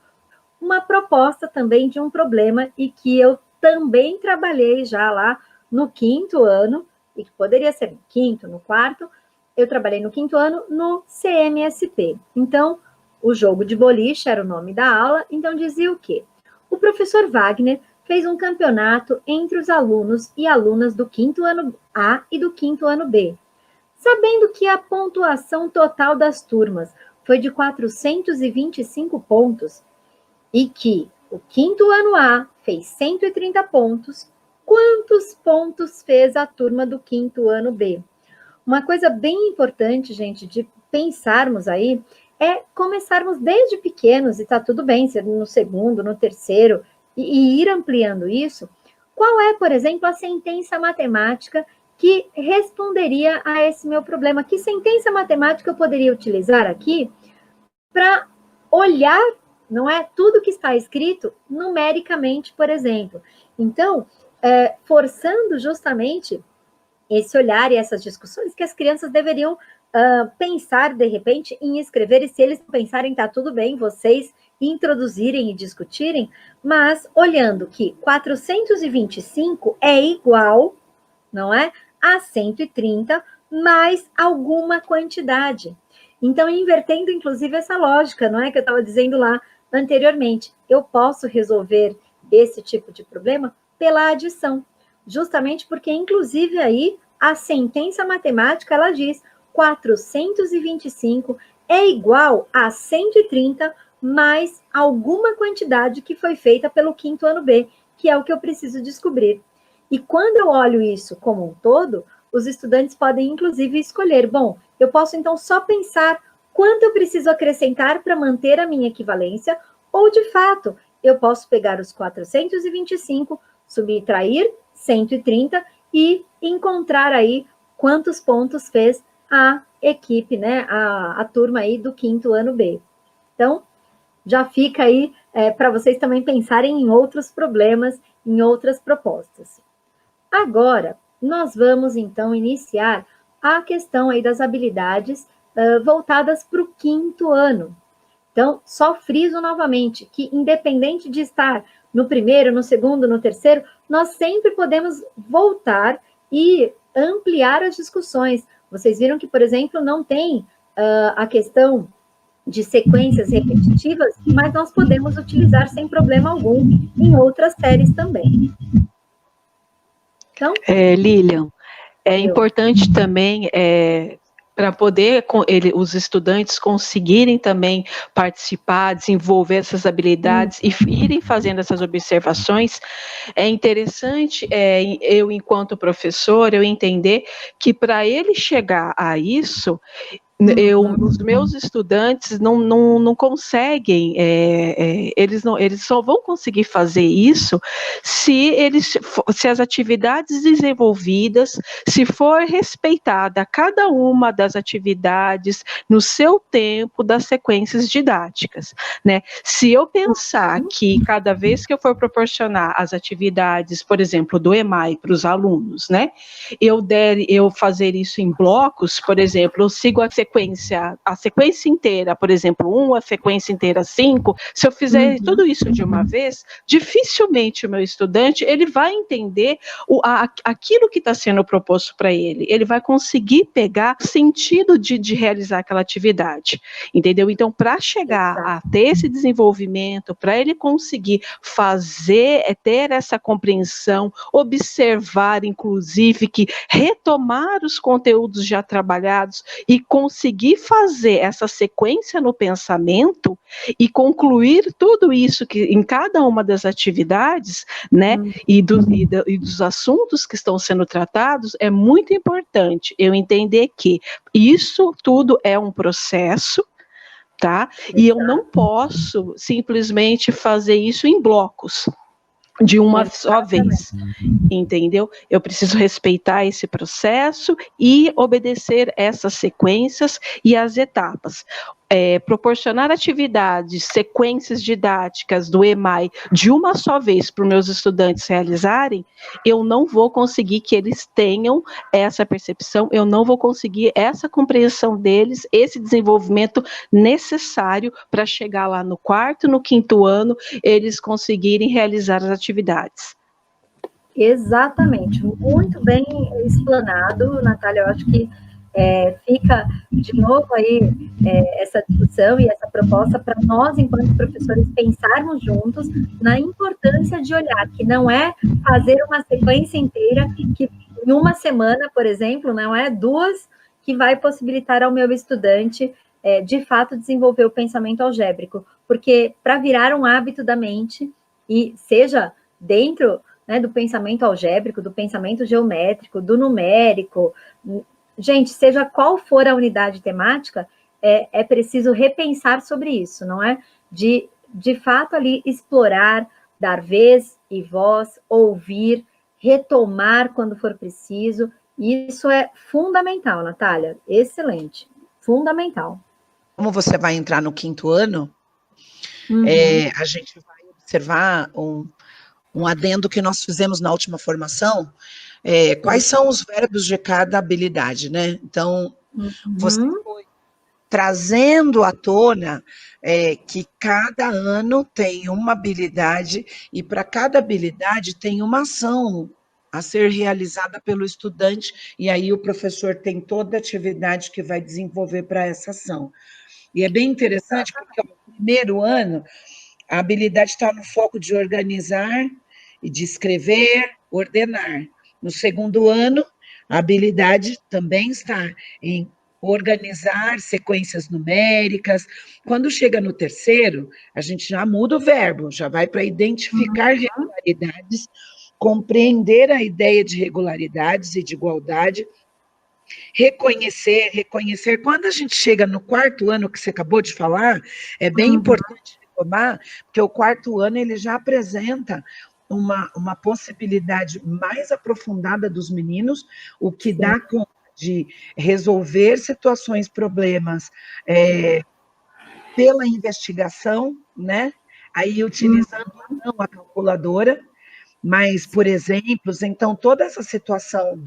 uma proposta também de um problema, e que eu também trabalhei já lá no 5º ano, e que poderia ser no 5º, no 4º, eu trabalhei no 5º ano no CMSP. Então, o jogo de boliche era o nome da aula, então dizia o quê? O professor Wagner fez um campeonato entre os alunos e alunas do 5º ano A e do 5º ano B. Sabendo que a pontuação total das turmas foi de 425 pontos e que o 5º ano A fez 130 pontos, quantos pontos fez a turma do 5º ano B? Uma coisa bem importante, gente, de pensarmos aí, é começarmos desde pequenos, e está tudo bem, ser no 2º, no 3º, e ir ampliando isso. Qual é, por exemplo, a sentença matemática que responderia a esse meu problema? Que sentença matemática eu poderia utilizar aqui para olhar, não é, tudo que está escrito numericamente, por exemplo? Então, forçando justamente esse olhar e essas discussões que as crianças deveriam pensar, de repente, em escrever, e se eles pensarem, tá tudo bem, vocês introduzirem e discutirem, mas olhando que 425 é igual, não é, a 130 mais alguma quantidade. Então, invertendo, inclusive, essa lógica, não é, que eu estava dizendo lá anteriormente, eu posso resolver esse tipo de problema pela adição, justamente porque, inclusive, aí, a sentença matemática, ela diz 425 é igual a 130 mais alguma quantidade que foi feita pelo quinto ano B, que é o que eu preciso descobrir. E quando eu olho isso como um todo, os estudantes podem, inclusive, escolher, bom, eu posso, então, só pensar quanto eu preciso acrescentar para manter a minha equivalência, ou, de fato, eu posso pegar os 425, subtrair 130 e encontrar aí quantos pontos fez a equipe, né, a turma aí do quinto ano B. Então, já fica aí para vocês também pensarem em outros problemas, em outras propostas. Agora, nós vamos, então, iniciar a questão aí das habilidades voltadas para o quinto ano. Então, só friso novamente que, independente de estar no primeiro, no segundo, no terceiro, nós sempre podemos voltar e ampliar as discussões. Vocês viram que, por exemplo, não tem a questão de sequências repetitivas, mas nós podemos utilizar sem problema algum em outras séries também. Então, Lilian, é importante também para poder os estudantes conseguirem também participar, desenvolver essas habilidades e irem fazendo essas observações, é interessante eu, enquanto professor, eu entender que para ele chegar a isso, os meus estudantes não conseguem, eles só vão conseguir fazer isso se as atividades desenvolvidas, se for respeitada cada uma das atividades no seu tempo das sequências didáticas, né? Se eu pensar que cada vez que eu for proporcionar as atividades, por exemplo, do EMAI para os alunos, né? Eu fazer isso em blocos, por exemplo, eu sigo a sequência inteira, por exemplo, a sequência inteira 5, se eu fizer tudo isso de uma vez, dificilmente o meu estudante, ele vai entender aquilo que está sendo proposto para ele, ele vai conseguir pegar o sentido de realizar aquela atividade, entendeu? Então, para chegar a ter esse desenvolvimento, para ele conseguir ter essa compreensão, observar, inclusive, que retomar os conteúdos já trabalhados e conseguir fazer essa sequência no pensamento e concluir tudo isso que em cada uma das atividades, né, e dos assuntos que estão sendo tratados, é muito importante eu entender que isso tudo é um processo, tá? E eu não posso simplesmente fazer isso em blocos, de uma só vez, entendeu? Eu preciso respeitar esse processo e obedecer essas sequências e as etapas. Proporcionar atividades, sequências didáticas do EMAI de uma só vez para os meus estudantes realizarem, eu não vou conseguir que eles tenham essa percepção, eu não vou conseguir essa compreensão deles, esse desenvolvimento necessário para chegar lá no quarto, no quinto ano, eles conseguirem realizar as atividades. Exatamente, muito bem explanado, Natália. Eu acho que fica de novo aí essa discussão e essa proposta para nós, enquanto professores, pensarmos juntos na importância de olhar que não é fazer uma sequência inteira que em uma semana, por exemplo, não é 2 que vai possibilitar ao meu estudante de fato desenvolver o pensamento algébrico, porque para virar um hábito da mente, e seja dentro, né, do pensamento algébrico, do pensamento geométrico, do numérico, gente, seja qual for a unidade temática, é preciso repensar sobre isso, não é? De fato ali explorar, dar vez e voz, ouvir, retomar quando for preciso. Isso é fundamental, Natália, excelente, fundamental. Como você vai entrar no quinto ano, a gente vai observar um adendo que nós fizemos na última formação, quais são os verbos de cada habilidade, né? Então, você foi trazendo à tona que cada ano tem uma habilidade, e para cada habilidade tem uma ação a ser realizada pelo estudante, e aí o professor tem toda a atividade que vai desenvolver para essa ação. E é bem interessante, porque no primeiro ano, a habilidade está no foco de organizar e de escrever, ordenar. No segundo ano, a habilidade também está em organizar sequências numéricas. Quando chega no terceiro, a gente já muda o verbo, já vai para identificar regularidades, compreender a ideia de regularidades e de igualdade, reconhecer. Quando a gente chega no quarto ano, que você acabou de falar, é bem importante retomar, porque o quarto ano ele já apresenta uma possibilidade mais aprofundada dos meninos, o que dá conta de resolver situações, problemas pela investigação, né? Aí utilizando não a calculadora, mas, por exemplo, então, toda essa situação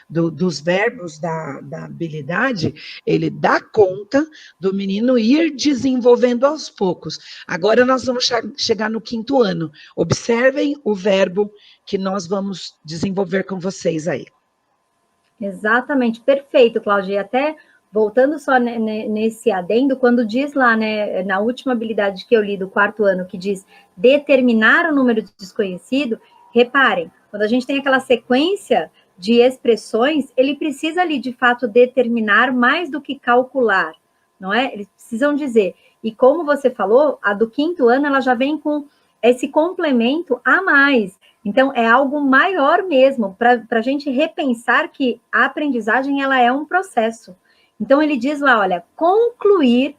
dos verbos da habilidade, ele dá conta do menino ir desenvolvendo aos poucos. Agora nós vamos chegar no quinto ano. Observem o verbo que nós vamos desenvolver com vocês aí. Exatamente, perfeito, Cláudia. E até voltando só nesse adendo, quando diz lá, né, na última habilidade que eu li do quarto ano, que diz determinar o número de desconhecido, reparem, quando a gente tem aquela sequência de expressões, ele precisa ali, de fato, determinar mais do que calcular, não é? Eles precisam dizer. E como você falou, a do quinto ano, ela já vem com esse complemento a mais. Então, é algo maior mesmo, para a gente repensar que a aprendizagem, ela é um processo. Então, ele diz lá, olha, concluir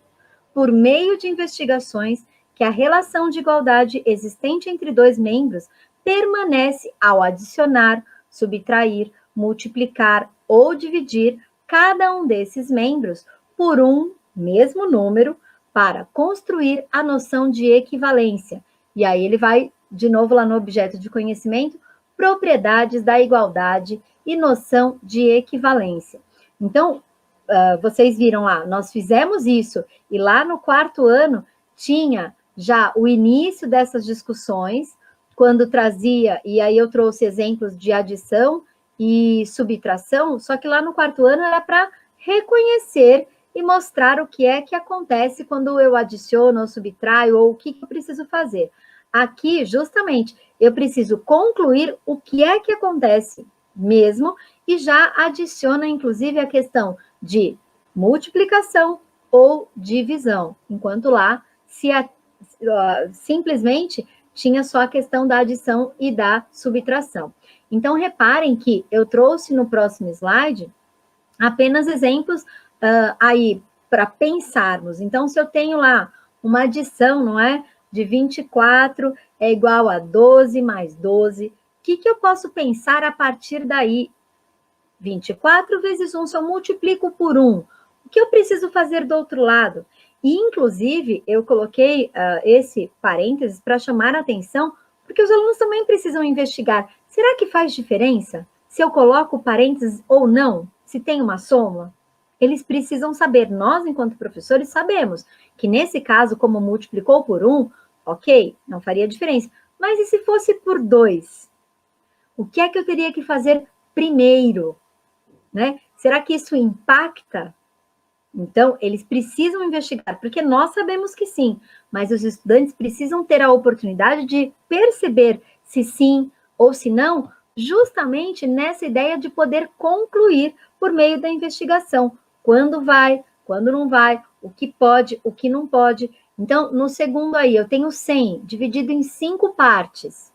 por meio de investigações que a relação de igualdade existente entre dois membros permanece ao adicionar, subtrair, multiplicar ou dividir cada um desses membros por um mesmo número para construir a noção de equivalência. E aí ele vai, de novo, lá no objeto de conhecimento, propriedades da igualdade e noção de equivalência. Então, vocês viram lá, nós fizemos isso, e lá no quarto ano tinha já o início dessas discussões, quando trazia, e aí eu trouxe exemplos de adição e subtração, só que lá no quarto ano era para reconhecer e mostrar o que é que acontece quando eu adiciono ou subtraio, ou o que eu preciso fazer. Aqui, justamente, eu preciso concluir o que é que acontece mesmo, e já adiciona, inclusive, a questão de multiplicação ou divisão, enquanto lá simplesmente tinha só a questão da adição e da subtração. Então, reparem que eu trouxe no próximo slide apenas exemplos aí para pensarmos. Então, se eu tenho lá uma adição, não é? De 24 é igual a 12 mais 12, o que eu posso pensar a partir daí? 24 vezes 1, se eu multiplico por 1, o que eu preciso fazer do outro lado? E, inclusive, eu coloquei esse parênteses para chamar a atenção, porque os alunos também precisam investigar. Será que faz diferença se eu coloco parênteses ou não? Se tem uma soma? Eles precisam saber. Nós, enquanto professores, sabemos que, nesse caso, como multiplicou por 1, ok, não faria diferença. Mas e se fosse por 2? O que é que eu teria que fazer primeiro? Né? Será que isso impacta? Então, eles precisam investigar, porque nós sabemos que sim, mas os estudantes precisam ter a oportunidade de perceber se sim ou se não, justamente nessa ideia de poder concluir por meio da investigação. Quando vai, quando não vai, o que pode, o que não pode. Então, no segundo aí, eu tenho 100 dividido em 5 partes.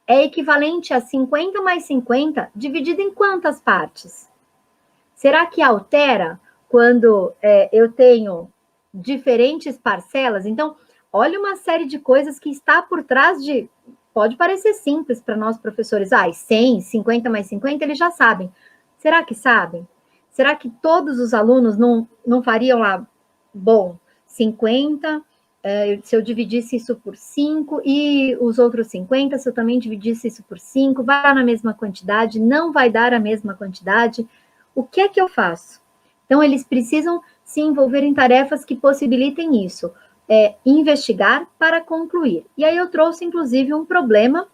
É equivalente a 50 mais 50 dividido em quantas partes? Será que altera quando eu tenho diferentes parcelas? Então, olha uma série de coisas que está por trás de... Pode parecer simples para nós professores. 100, 50 mais 50, eles já sabem. Será que sabem? Será que todos os alunos não fariam lá? Bom, 50, se eu dividisse isso por 5, e os outros 50, se eu também dividisse isso por 5, vai dar na mesma quantidade? Não vai dar a mesma quantidade? O que é que eu faço? Então, eles precisam se envolver em tarefas que possibilitem isso. Investigar para concluir. E aí eu trouxe, inclusive, um problema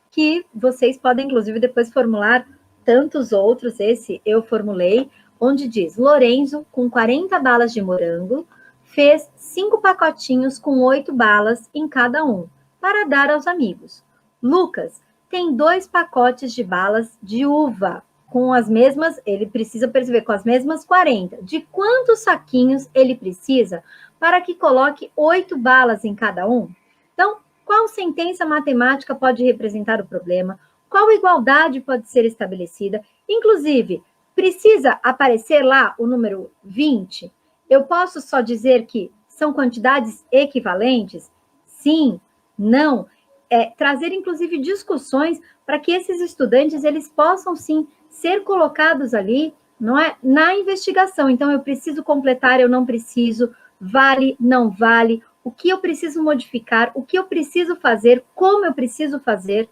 que vocês podem, inclusive, depois formular tantos outros, esse eu formulei, onde diz, Lorenzo, com 40 balas de morango, fez 5 pacotinhos com 8 balas em cada um, para dar aos amigos. Lucas tem 2 pacotes de balas de uva, com as mesmas, ele precisa perceber, com as mesmas 40. De quantos saquinhos ele precisa para que coloque 8 balas em cada um? Então, qual sentença matemática pode representar o problema? Qual igualdade pode ser estabelecida? Inclusive, precisa aparecer lá o número 20? Eu posso só dizer que são quantidades equivalentes? Sim, não. Trazer, inclusive, discussões para que esses estudantes eles possam, sim, ser colocados ali, não é, na investigação. Então, eu preciso completar, eu não preciso, vale, não vale, o que eu preciso modificar, o que eu preciso fazer, como eu preciso fazer.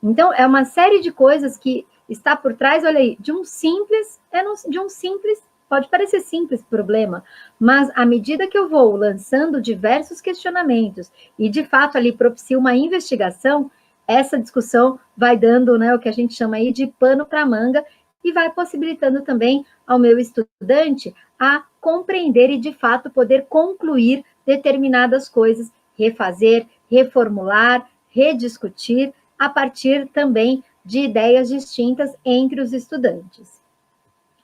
Então, é uma série de coisas que está por trás, olha aí, de um simples, pode parecer simples problema, mas à medida que eu vou lançando diversos questionamentos e, de fato, ali propicio uma investigação, essa discussão vai dando, né, o que a gente chama aí de pano para manga e vai possibilitando também ao meu estudante a compreender e, de fato, poder concluir determinadas coisas, refazer, reformular, rediscutir, a partir também de ideias distintas entre os estudantes.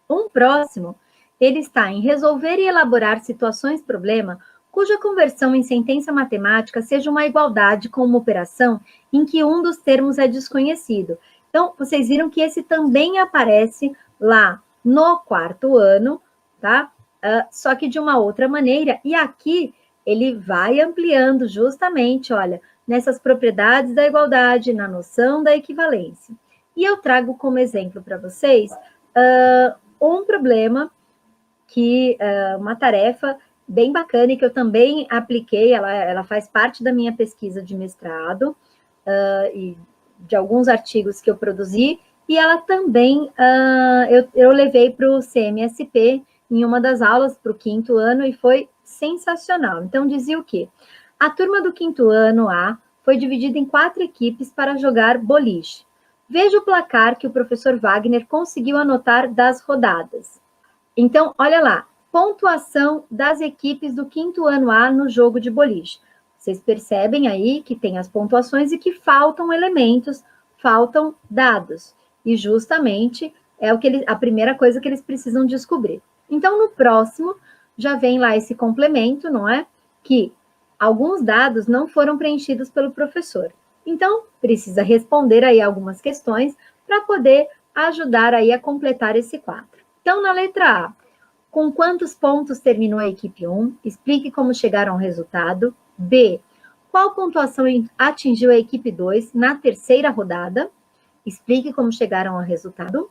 Um próximo, ele está em resolver e elaborar situações-problema cuja conversão em sentença matemática seja uma igualdade com uma operação em que um dos termos é desconhecido. Então, vocês viram que esse também aparece lá no 4º ano, tá? Só que de uma outra maneira, e aqui ele vai ampliando justamente, olha, nessas propriedades da igualdade, na noção da equivalência. E eu trago como exemplo para vocês um problema que, uma tarefa bem bacana e que eu também apliquei, ela faz parte da minha pesquisa de mestrado e de alguns artigos que eu produzi, e ela também, eu levei para o CMSP em uma das aulas para o 5º ano e foi sensacional. Então, dizia o quê? A turma do 5º ano A foi dividida em 4 equipes para jogar boliche. Veja o placar que o professor Wagner conseguiu anotar das rodadas. Então, olha lá, pontuação das equipes do 5º ano A no jogo de boliche. Vocês percebem aí que tem as pontuações e que faltam elementos, faltam dados. E justamente é a primeira coisa que eles precisam descobrir. Então, no próximo, já vem lá esse complemento, não é? Que alguns dados não foram preenchidos pelo professor. Então, precisa responder aí algumas questões para poder ajudar aí a completar esse quadro. Então, na letra A, com quantos pontos terminou a equipe 1? Explique como chegaram ao resultado. B, qual pontuação atingiu a equipe 2 na 3ª rodada? Explique como chegaram ao resultado.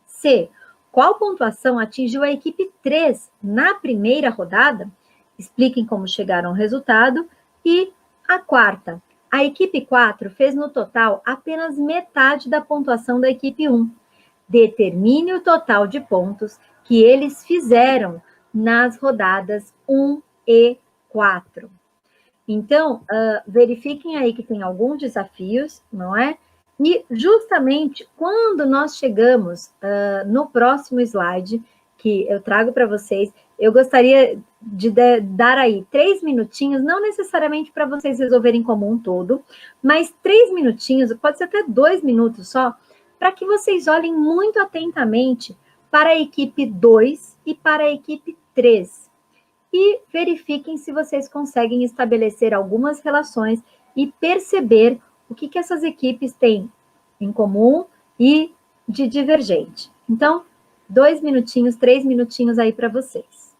C, qual pontuação atingiu a equipe 3 na 1ª rodada? Expliquem como chegaram ao resultado. E a 4ª, a equipe 4 fez no total apenas metade da pontuação da equipe 1. Determine o total de pontos que eles fizeram nas rodadas 1 e 4. Então, verifiquem aí que tem alguns desafios, não é? E justamente quando nós chegamos no próximo slide, que eu trago para vocês, eu gostaria de dar aí 3 minutinhos, não necessariamente para vocês resolverem como um todo, mas 3 minutinhos, pode ser até 2 minutos só, para que vocês olhem muito atentamente para a equipe 2 e para a equipe 3. E verifiquem se vocês conseguem estabelecer algumas relações e perceber o que essas equipes têm em comum e de divergente. Então, 2 minutinhos, 3 minutinhos aí para vocês.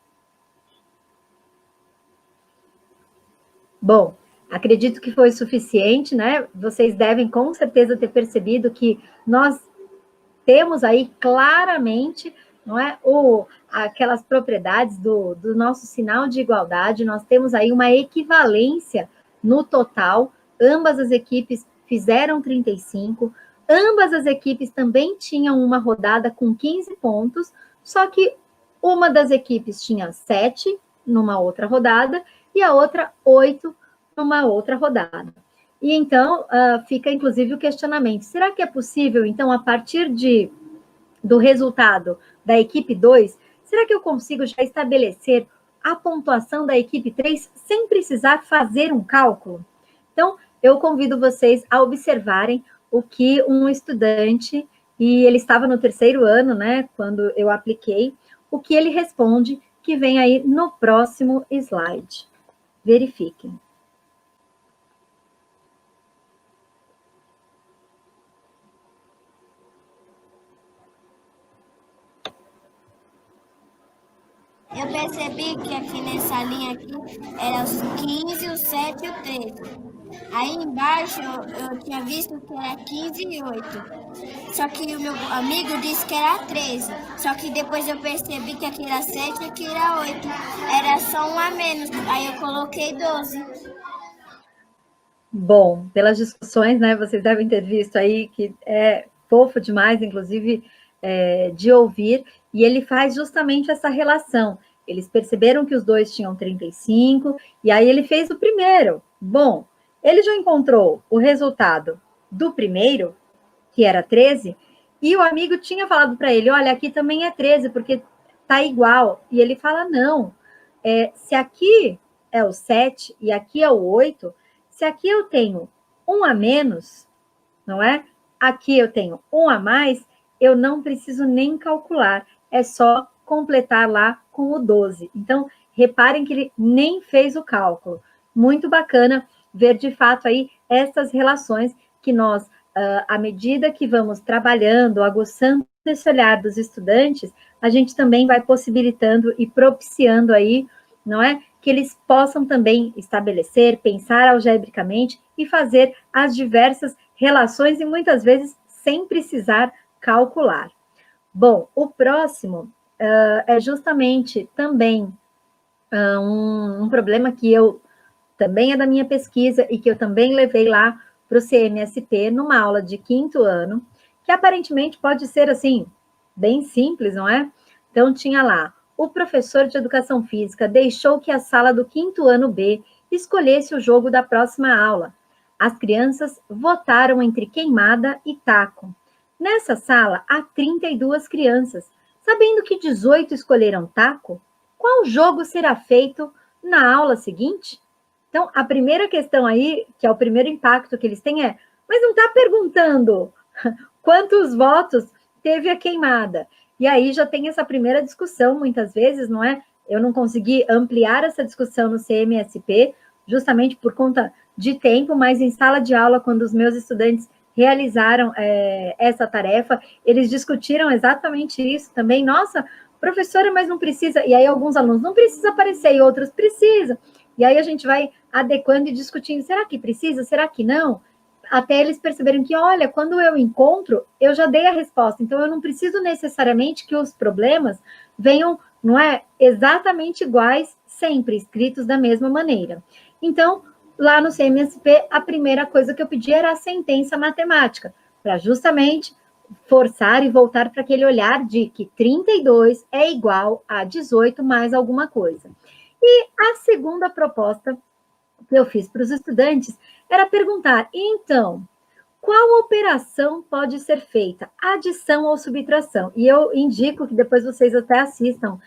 Bom, acredito que foi suficiente, né? Vocês devem com certeza ter percebido que nós temos aí claramente, não é, aquelas propriedades do nosso sinal de igualdade, nós temos aí uma equivalência no total, ambas as equipes fizeram 35, ambas as equipes também tinham uma rodada com 15 pontos, só que uma das equipes tinha 7 numa outra rodada e a outra 8 numa outra rodada. E então, fica inclusive o questionamento, será que é possível, então, a partir do resultado da equipe 2, será que eu consigo já estabelecer a pontuação da equipe 3 sem precisar fazer um cálculo? Então, eu convido vocês a observarem o que um estudante, e ele estava no 3º ano, né, quando eu apliquei, o que ele responde, que vem aí no próximo slide. Verifiquem. Eu percebi que aqui nessa linha aqui era os 15, o 7 e o 13. Aí embaixo eu tinha visto que era 15 e 8. Só que o meu amigo disse que era 13. Só que depois eu percebi que aqui era 7 e aqui era 8. Era só um a menos. Aí eu coloquei 12. Bom, pelas discussões, né, vocês devem ter visto aí que é fofo demais, inclusive, de ouvir, e ele faz justamente essa relação. Eles perceberam que os dois tinham 35, e aí ele fez o primeiro. Bom, ele já encontrou o resultado do primeiro, que era 13, e o amigo tinha falado para ele, olha, aqui também é 13, porque tá igual. E ele fala, não, se aqui é o 7 e aqui é o 8, se aqui eu tenho um a menos, não é? Aqui eu tenho um a mais, eu não preciso nem calcular, é só completar lá com o 12. Então, reparem que ele nem fez o cálculo. Muito bacana ver, de fato, aí essas relações que nós, à medida que vamos trabalhando, aguçando esse olhar dos estudantes, a gente também vai possibilitando e propiciando aí, não é? Que eles possam também estabelecer, pensar algebricamente e fazer as diversas relações e muitas vezes sem precisar calcular. Bom, o próximo é justamente também um problema que eu também é da minha pesquisa e que eu também levei lá para o CMSP numa aula de 5º ano, que aparentemente pode ser assim, bem simples, não é? Então tinha lá, o professor de educação física deixou que a sala do 5º ano B escolhesse o jogo da próxima aula. As crianças votaram entre queimada e taco. Nessa sala, há 32 crianças. Sabendo que 18 escolheram taco, qual jogo será feito na aula seguinte? Então, a primeira questão aí, que é o primeiro impacto que eles têm é, mas não está perguntando quantos votos teve a queimada. E aí já tem essa primeira discussão, muitas vezes, não é? Eu não consegui ampliar essa discussão no CMSP, justamente por conta de tempo, mas em sala de aula, quando os meus estudantes realizaram essa tarefa, eles discutiram exatamente isso também. Nossa, professora, mas não precisa... E aí alguns alunos, não precisa aparecer, e outros precisa. E aí a gente vai adequando e discutindo, será que precisa, será que não? Até eles perceberem que, olha, quando eu encontro, eu já dei a resposta. Então, eu não preciso necessariamente que os problemas venham, não é, exatamente iguais, sempre escritos da mesma maneira. Então, lá no CMSP, a primeira coisa que eu pedi era a sentença matemática, para justamente forçar e voltar para aquele olhar de que 32 é igual a 18 mais alguma coisa. E a segunda proposta que eu fiz para os estudantes era perguntar, então, qual operação pode ser feita? Adição ou subtração? E eu indico que depois vocês até assistam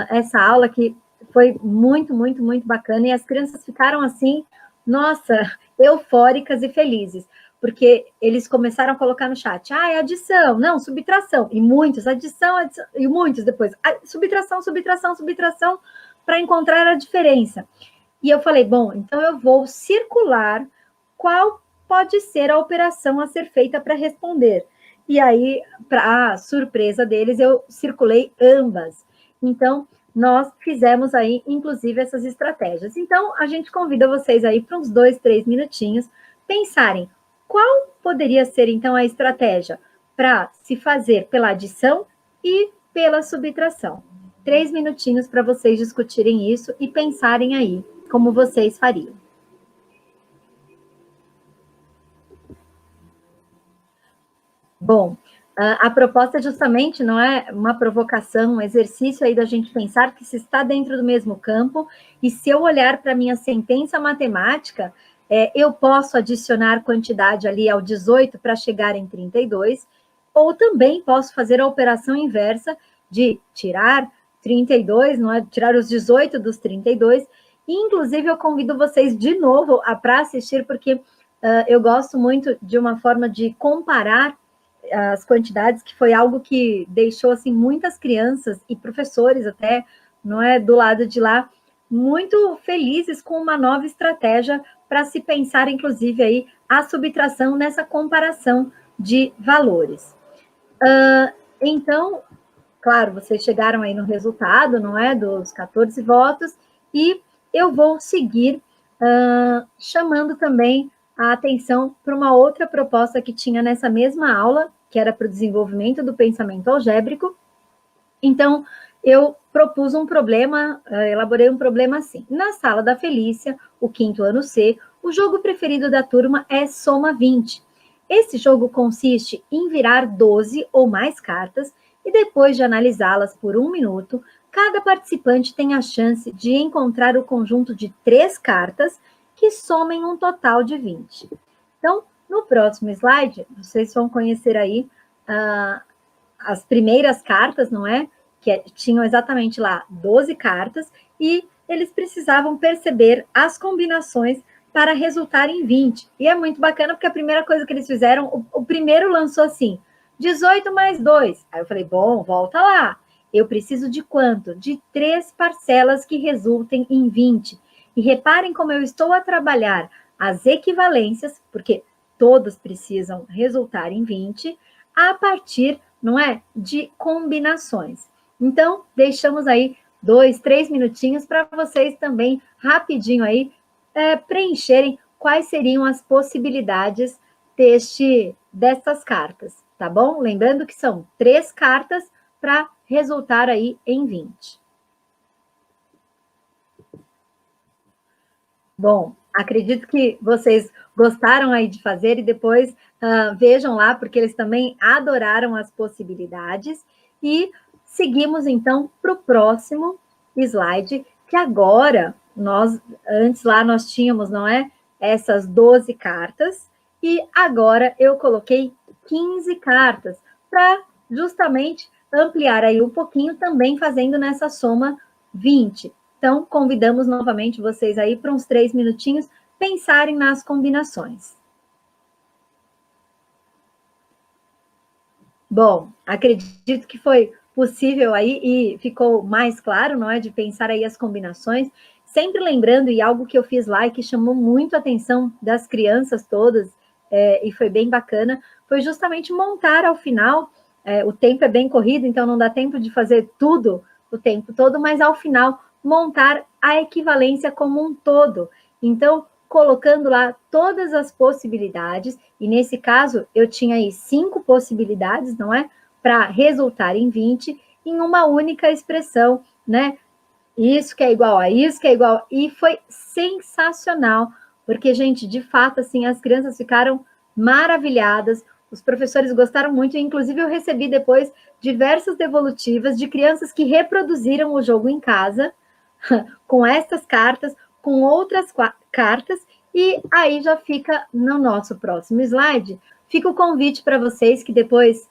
essa aula, que foi muito, muito, muito bacana, e as crianças ficaram assim, nossa, eufóricas e felizes, porque eles começaram a colocar no chat, é adição, não, subtração, e muitos, adição, e muitos depois, subtração, subtração, subtração, para encontrar a diferença. E eu falei, bom, então eu vou circular qual pode ser a operação a ser feita para responder. E aí, para a surpresa deles, eu circulei ambas. Então, nós fizemos aí, inclusive, essas estratégias. Então, a gente convida vocês aí para uns 2, 3 minutinhos, pensarem qual poderia ser, então, a estratégia para se fazer pela adição e pela subtração. 3 minutinhos para vocês discutirem isso e pensarem aí como vocês fariam. Bom, A proposta é justamente, não é uma provocação, um exercício aí da gente pensar que se está dentro do mesmo campo, e se eu olhar para a minha sentença matemática, eu posso adicionar quantidade ali ao 18 para chegar em 32, ou também posso fazer a operação inversa de tirar 32, não é? Tirar os 18 dos 32, e inclusive eu convido vocês de novo para assistir, porque eu gosto muito de uma forma de comparar as quantidades, que foi algo que deixou assim muitas crianças e professores até, não é, do lado de lá, muito felizes com uma nova estratégia para se pensar, inclusive, aí a subtração nessa comparação de valores. Então, claro, vocês chegaram aí no resultado, não é, dos 14 votos, e eu vou seguir chamando também a atenção para uma outra proposta que tinha nessa mesma aula, que era para o desenvolvimento do pensamento algébrico. Então, eu propus um problema, elaborei um problema assim. Na sala da Felícia, o 5º ano C, o jogo preferido da turma é Soma 20. Esse jogo consiste em virar 12 ou mais cartas e depois de analisá-las por 1 minuto, cada participante tem a chance de encontrar o conjunto de 3 cartas que somem um total de 20. Então, no próximo slide, vocês vão conhecer aí as primeiras cartas, não é? Que tinham exatamente lá 12 cartas, e eles precisavam perceber as combinações para resultar em 20. E é muito bacana, porque a primeira coisa que eles fizeram, o primeiro lançou assim, 18 mais 2. Aí eu falei, bom, volta lá. Eu preciso de quanto? De 3 parcelas que resultem em 20. E reparem como eu estou a trabalhar as equivalências, porque todos precisam resultar em 20, a partir, não é, de combinações. Então, deixamos aí 2, 3 minutinhos para vocês também, rapidinho aí, preencherem quais seriam as possibilidades dessas cartas, tá bom? Lembrando que são 3 cartas para resultar aí em 20. Bom, acredito que vocês gostaram aí de fazer e depois vejam lá, porque eles também adoraram as possibilidades. E seguimos, então, para o próximo slide, que agora, antes lá nós tínhamos, não é? Essas 12 cartas, e agora eu coloquei 15 cartas, para justamente ampliar aí um pouquinho, também fazendo nessa soma 20. Então, convidamos novamente vocês aí para uns 3 minutinhos pensarem nas combinações. Bom, acredito que foi possível aí e ficou mais claro, não é, de pensar aí as combinações. Sempre lembrando, e algo que eu fiz lá e que chamou muito a atenção das crianças todas, e foi bem bacana, foi justamente montar ao final, o tempo é bem corrido, então não dá tempo de fazer tudo o tempo todo, mas ao final montar a equivalência como um todo. Então, colocando lá todas as possibilidades, e nesse caso, eu tinha aí 5 possibilidades, não é? Para resultar em 20, em uma única expressão, né? Isso que é igual a isso, que é igual... E foi sensacional, porque, gente, de fato, assim, as crianças ficaram maravilhadas, os professores gostaram muito, e inclusive eu recebi depois diversas devolutivas de crianças que reproduziram o jogo em casa, com estas cartas, com outras cartas, e aí já fica no nosso próximo slide, fica o convite para vocês que depois,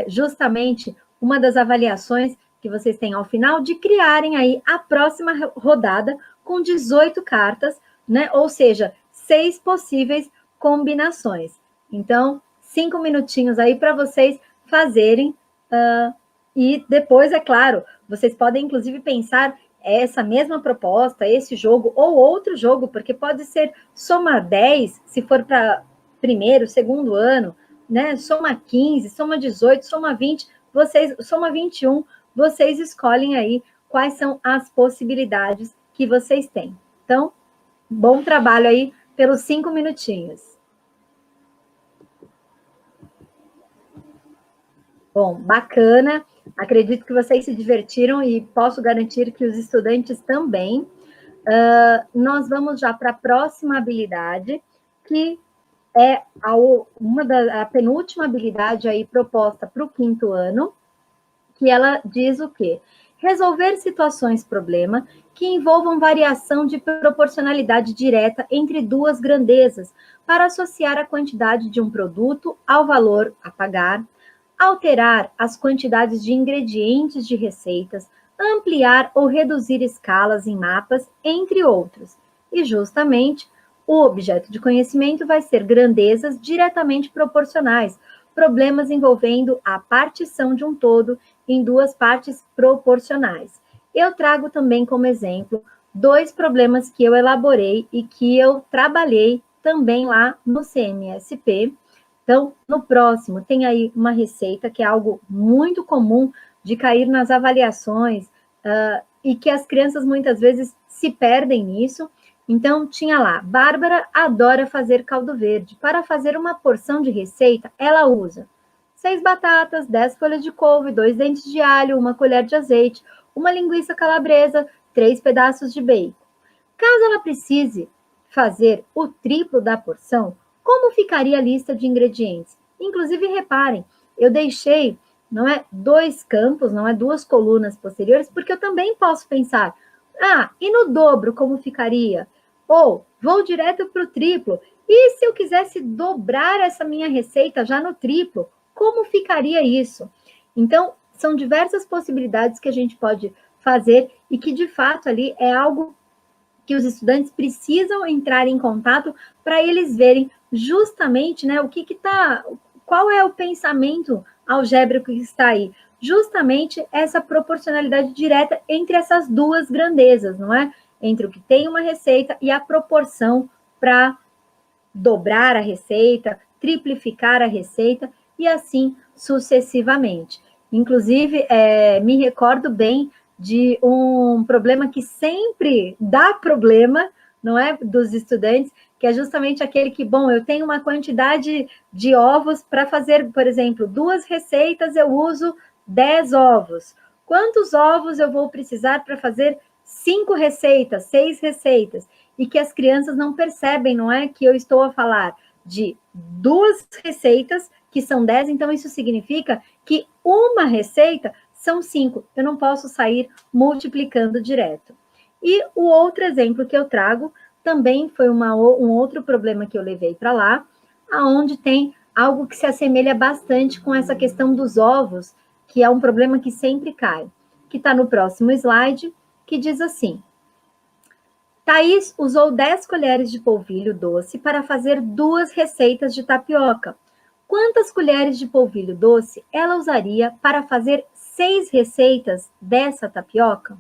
justamente, uma das avaliações que vocês têm ao final, de criarem aí a próxima rodada com 18 cartas, né? Ou seja, 6 possíveis combinações. Então, 5 minutinhos aí para vocês fazerem, e depois, é claro, vocês podem, inclusive, pensar essa mesma proposta, esse jogo, ou outro jogo, porque pode ser soma 10, se for para primeiro, segundo ano, né? Soma 15, soma 18, soma 20, soma 21, vocês escolhem aí quais são as possibilidades que vocês têm. Então, bom trabalho aí pelos 5 minutinhos. Bom, bacana. Acredito que vocês se divertiram e posso garantir que os estudantes também. Nós vamos já para a próxima habilidade, que é a penúltima habilidade aí proposta para o 5º ano, que ela diz o quê? Resolver situações-problema que envolvam variação de proporcionalidade direta entre duas grandezas, para associar a quantidade de um produto ao valor a pagar, alterar as quantidades de ingredientes de receitas, ampliar ou reduzir escalas em mapas, entre outros. E justamente o objeto de conhecimento vai ser grandezas diretamente proporcionais, problemas envolvendo a partição de um todo em duas partes proporcionais. Eu trago também como exemplo 2 problemas que eu elaborei e que eu trabalhei também lá no CMSP. Então, no próximo, tem aí uma receita que é algo muito comum de cair nas avaliações e que as crianças muitas vezes se perdem nisso. Então, tinha lá, Bárbara adora fazer caldo verde. Para fazer uma porção de receita, ela usa 6 batatas, 10 folhas de couve, 2 dentes de alho, 1 colher de azeite, 1 linguiça calabresa, 3 pedaços de bacon. Caso ela precise fazer o triplo da porção, como ficaria a lista de ingredientes? Inclusive, reparem, eu deixei, não é, 2 campos, não é, 2 colunas posteriores, porque eu também posso pensar, e no dobro, como ficaria? Ou, vou direto para o triplo, e se eu quisesse dobrar essa minha receita já no triplo, como ficaria isso? Então, são diversas possibilidades que a gente pode fazer e que, de fato, ali é algo que os estudantes precisam entrar em contato para eles verem justamente, né, qual é o pensamento algébrico que está aí. Justamente essa proporcionalidade direta entre essas duas grandezas, não é? Entre o que tem uma receita e a proporção para dobrar a receita, triplificar a receita e assim sucessivamente. Inclusive, me recordo bem de um problema que sempre dá problema, não é, dos estudantes, que é justamente aquele que, bom, eu tenho uma quantidade de ovos para fazer, por exemplo, 2 receitas, eu uso 10 ovos. Quantos ovos eu vou precisar para fazer 5 receitas, 6 receitas? E que as crianças não percebem, não é, que eu estou a falar de 2 receitas, que são 10, então isso significa que uma receita são 5. Eu não posso sair multiplicando direto. E o outro exemplo que eu trago também foi um outro problema que eu levei para lá, aonde tem algo que se assemelha bastante com essa questão dos ovos, que é um problema que sempre cai, que está no próximo slide, que diz assim: Thaís usou 10 colheres de polvilho doce para fazer 2 receitas de tapioca. Quantas colheres de polvilho doce ela usaria para fazer 6 receitas dessa tapioca?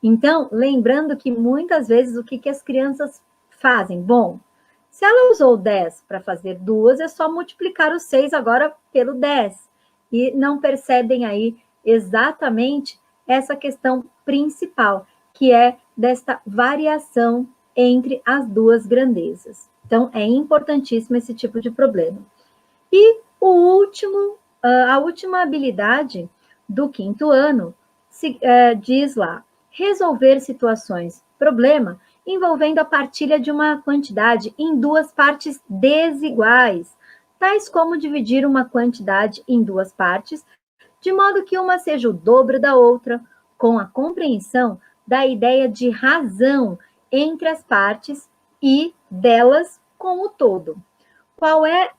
Então, lembrando que muitas vezes o que as crianças fazem? Bom, se ela usou 10 para fazer 2, é só multiplicar os 6 agora pelo 10. E não percebem aí exatamente essa questão principal, que é desta variação entre as duas grandezas. Então, é importantíssimo esse tipo de problema. E a última habilidade do 5º ano diz lá, resolver situações, problema, envolvendo a partilha de uma quantidade em 2 partes desiguais, tais como dividir uma quantidade em 2 partes, de modo que uma seja o dobro da outra, com a compreensão da ideia de razão entre as partes e delas com o todo. Qual é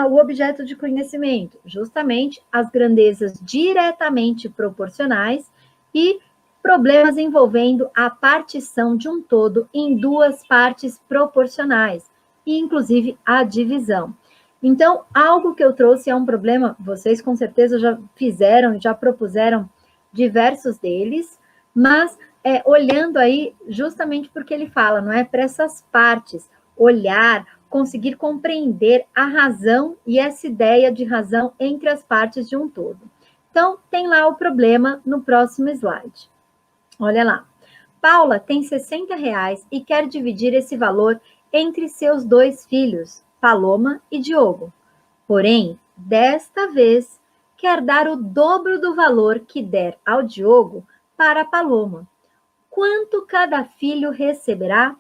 o objeto de conhecimento? Justamente as grandezas diretamente proporcionais e problemas envolvendo a partição de um todo em 2 partes proporcionais, e inclusive a divisão. Então, algo que eu trouxe é um problema, vocês com certeza já fizeram, já propuseram diversos deles, mas olhando aí justamente porque ele fala, não é? Para essas partes, olhar, conseguir compreender a razão e essa ideia de razão entre as partes de um todo. Então, tem lá o problema no próximo slide. Olha lá. Paula tem R$60 e quer dividir esse valor entre seus 2 filhos, Paloma e Diogo. Porém, desta vez, quer dar o dobro do valor que der ao Diogo para a Paloma. Quanto cada filho receberá?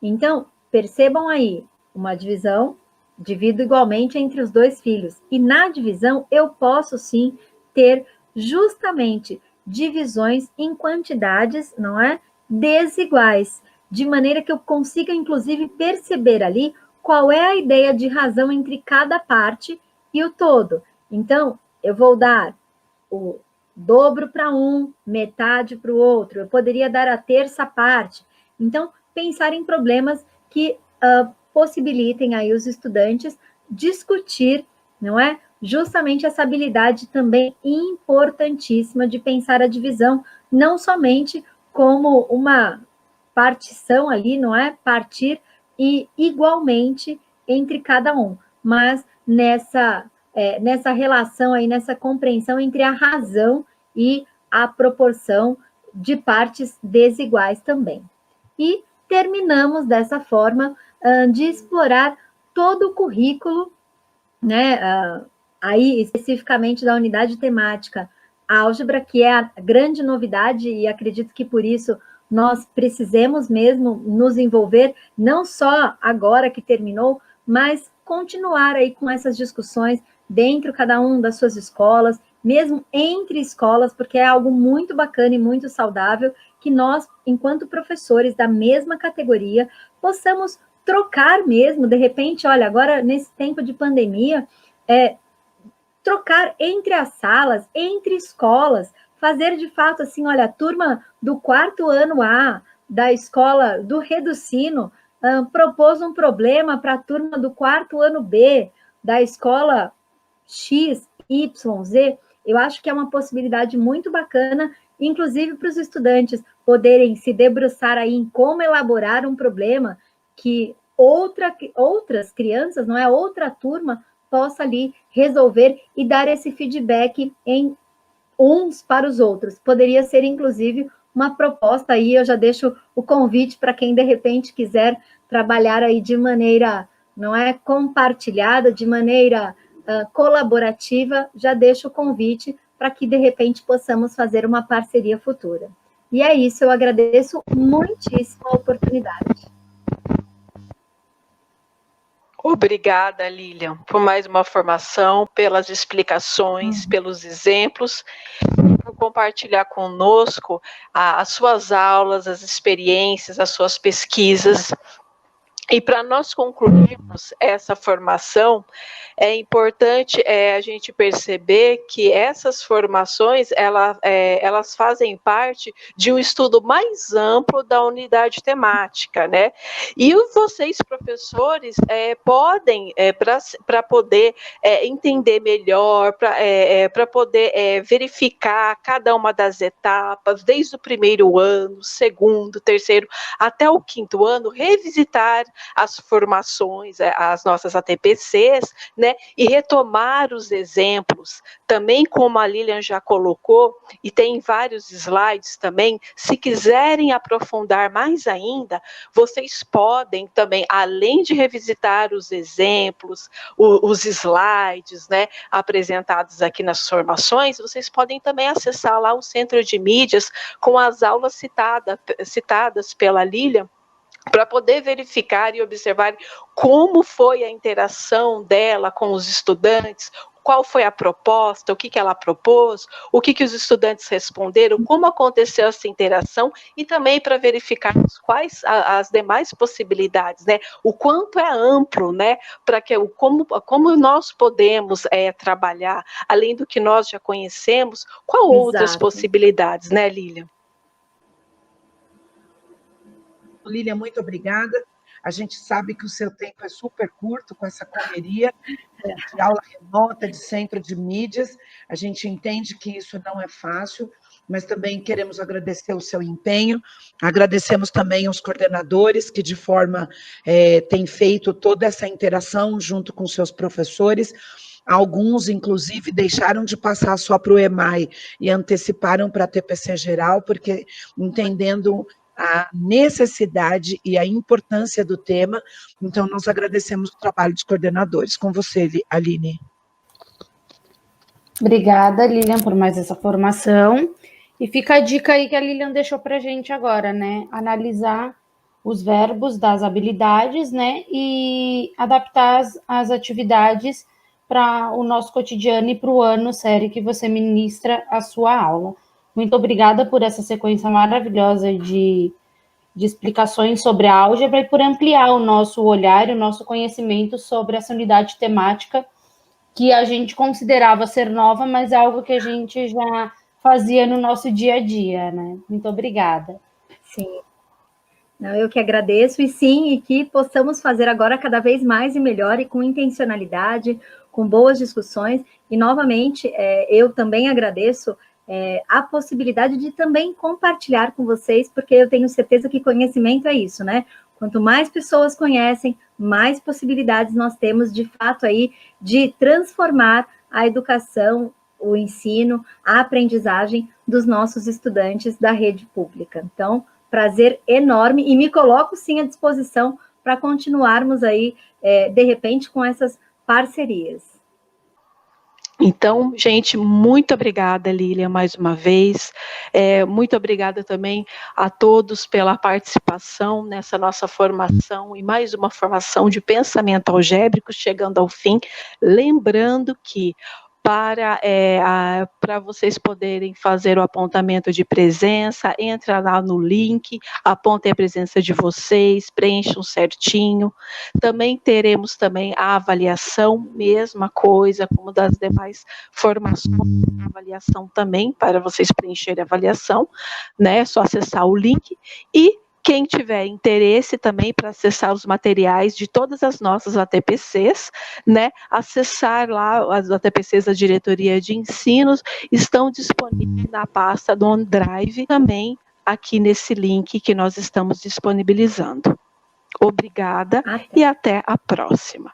Então, percebam aí uma divisão divido igualmente entre os 2 filhos. E na divisão, eu posso sim ter justamente divisões em quantidades, não é? Desiguais, de maneira que eu consiga, inclusive, perceber ali qual é a ideia de razão entre cada parte e o todo. Então, eu vou dar o dobro para um, metade para o outro, eu poderia dar a terça parte. Então, pensar em problemas que possibilitem aí os estudantes discutir, não é? Justamente essa habilidade também importantíssima de pensar a divisão, não somente como uma partição ali, não é? Partir e igualmente entre cada um, mas nessa relação aí, nessa compreensão entre a razão e a proporção de partes desiguais também. E terminamos dessa forma de explorar todo o currículo, né, aí especificamente da unidade temática álgebra, que é a grande novidade, e acredito que por isso nós precisemos mesmo nos envolver, não só agora que terminou, mas continuar aí com essas discussões dentro cada um das suas escolas, mesmo entre escolas, porque é algo muito bacana e muito saudável que nós, enquanto professores da mesma categoria, possamos trocar mesmo, de repente, olha, agora nesse tempo de pandemia, trocar entre as salas, entre escolas, fazer de fato assim, olha, a turma do 4º ano A, da escola do Reducino, propôs um problema para a turma do 4º ano B, da escola X, Y, Z. Eu acho que é uma possibilidade muito bacana, inclusive para os estudantes poderem se debruçar aí em como elaborar um problema que outras crianças, não é, outra turma, possa ali resolver e dar esse feedback em uns para os outros. Poderia ser, inclusive, uma proposta aí, eu já deixo o convite para quem, de repente, quiser trabalhar aí de maneira, não é, compartilhada, de maneira colaborativa, já deixo o convite para que, de repente, possamos fazer uma parceria futura. E é isso, eu agradeço muitíssimo a oportunidade. Obrigada, Lilian, por mais uma formação, pelas explicações, pelos exemplos, por compartilhar conosco as suas aulas, as experiências, as suas pesquisas. E para nós concluirmos essa formação, é importante a gente perceber que essas formações, elas fazem parte de um estudo mais amplo da unidade temática, né? E vocês, professores, podem, para poder entender melhor, para poder verificar cada uma das etapas, desde o 1º ano, 2º, 3º, até o 5º ano, revisitar as formações, as nossas ATPCs, né, e retomar os exemplos, também como a Lilian já colocou, e tem vários slides também, se quiserem aprofundar mais ainda, vocês podem também, além de revisitar os exemplos, os slides, né, apresentados aqui nas formações, vocês podem também acessar lá o Centro de Mídias com as aulas citadas pela Lilian, para poder verificar e observar como foi a interação dela com os estudantes, qual foi a proposta, o que ela propôs, o que os estudantes responderam, como aconteceu essa interação, e também para verificar quais as demais possibilidades, né? O quanto é amplo, né? Para que como nós podemos trabalhar, além do que nós já conhecemos, qual outras possibilidades, né, Lilian? Lilian, muito obrigada. A gente sabe que o seu tempo é super curto com essa correria de aula remota, de centro de mídias. A gente entende que isso não é fácil, mas também queremos agradecer o seu empenho. Agradecemos também aos coordenadores que, de forma, têm feito toda essa interação junto com seus professores. Alguns, inclusive, deixaram de passar só para o EMAI e anteciparam para a TPC geral, porque entendendo a necessidade e a importância do tema. Então, nós agradecemos o trabalho dos coordenadores. Com você, Aline. Obrigada, Lilian, por mais essa formação. E fica a dica aí que a Lilian deixou para a gente agora, né? Analisar os verbos das habilidades, né, e adaptar as atividades para o nosso cotidiano e para o ano série que você ministra a sua aula. Muito obrigada por essa sequência maravilhosa de explicações sobre a álgebra e por ampliar o nosso olhar e o nosso conhecimento sobre essa unidade temática que a gente considerava ser nova, mas é algo que a gente já fazia no nosso dia a dia, né? Muito obrigada. Sim. Não, eu que agradeço, e sim, e que possamos fazer agora cada vez mais e melhor, e com intencionalidade, com boas discussões, e novamente, eu também agradeço a possibilidade de também compartilhar com vocês, porque eu tenho certeza que conhecimento é isso, né? Quanto mais pessoas conhecem, mais possibilidades nós temos, de fato, aí, de transformar a educação, o ensino, a aprendizagem dos nossos estudantes da rede pública. Então, prazer enorme, e me coloco, sim, à disposição para continuarmos aí, de repente, com essas parcerias. Então, gente, muito obrigada, Lilian, mais uma vez. Muito obrigada também a todos pela participação nessa nossa formação, e mais uma formação de pensamento algébrico chegando ao fim. Lembrando que para vocês poderem fazer o apontamento de presença, entra lá no link, apontem a presença de vocês, preencham certinho. Também teremos também a avaliação, mesma coisa como das demais formações, a avaliação também, para vocês preencherem a avaliação, né? É só acessar o link. E quem tiver interesse também para acessar os materiais de todas as nossas ATPCs, né, acessar lá as ATPCs da Diretoria de Ensinos, estão disponíveis na pasta do OneDrive, também aqui nesse link que nós estamos disponibilizando. Obrigada e até a próxima.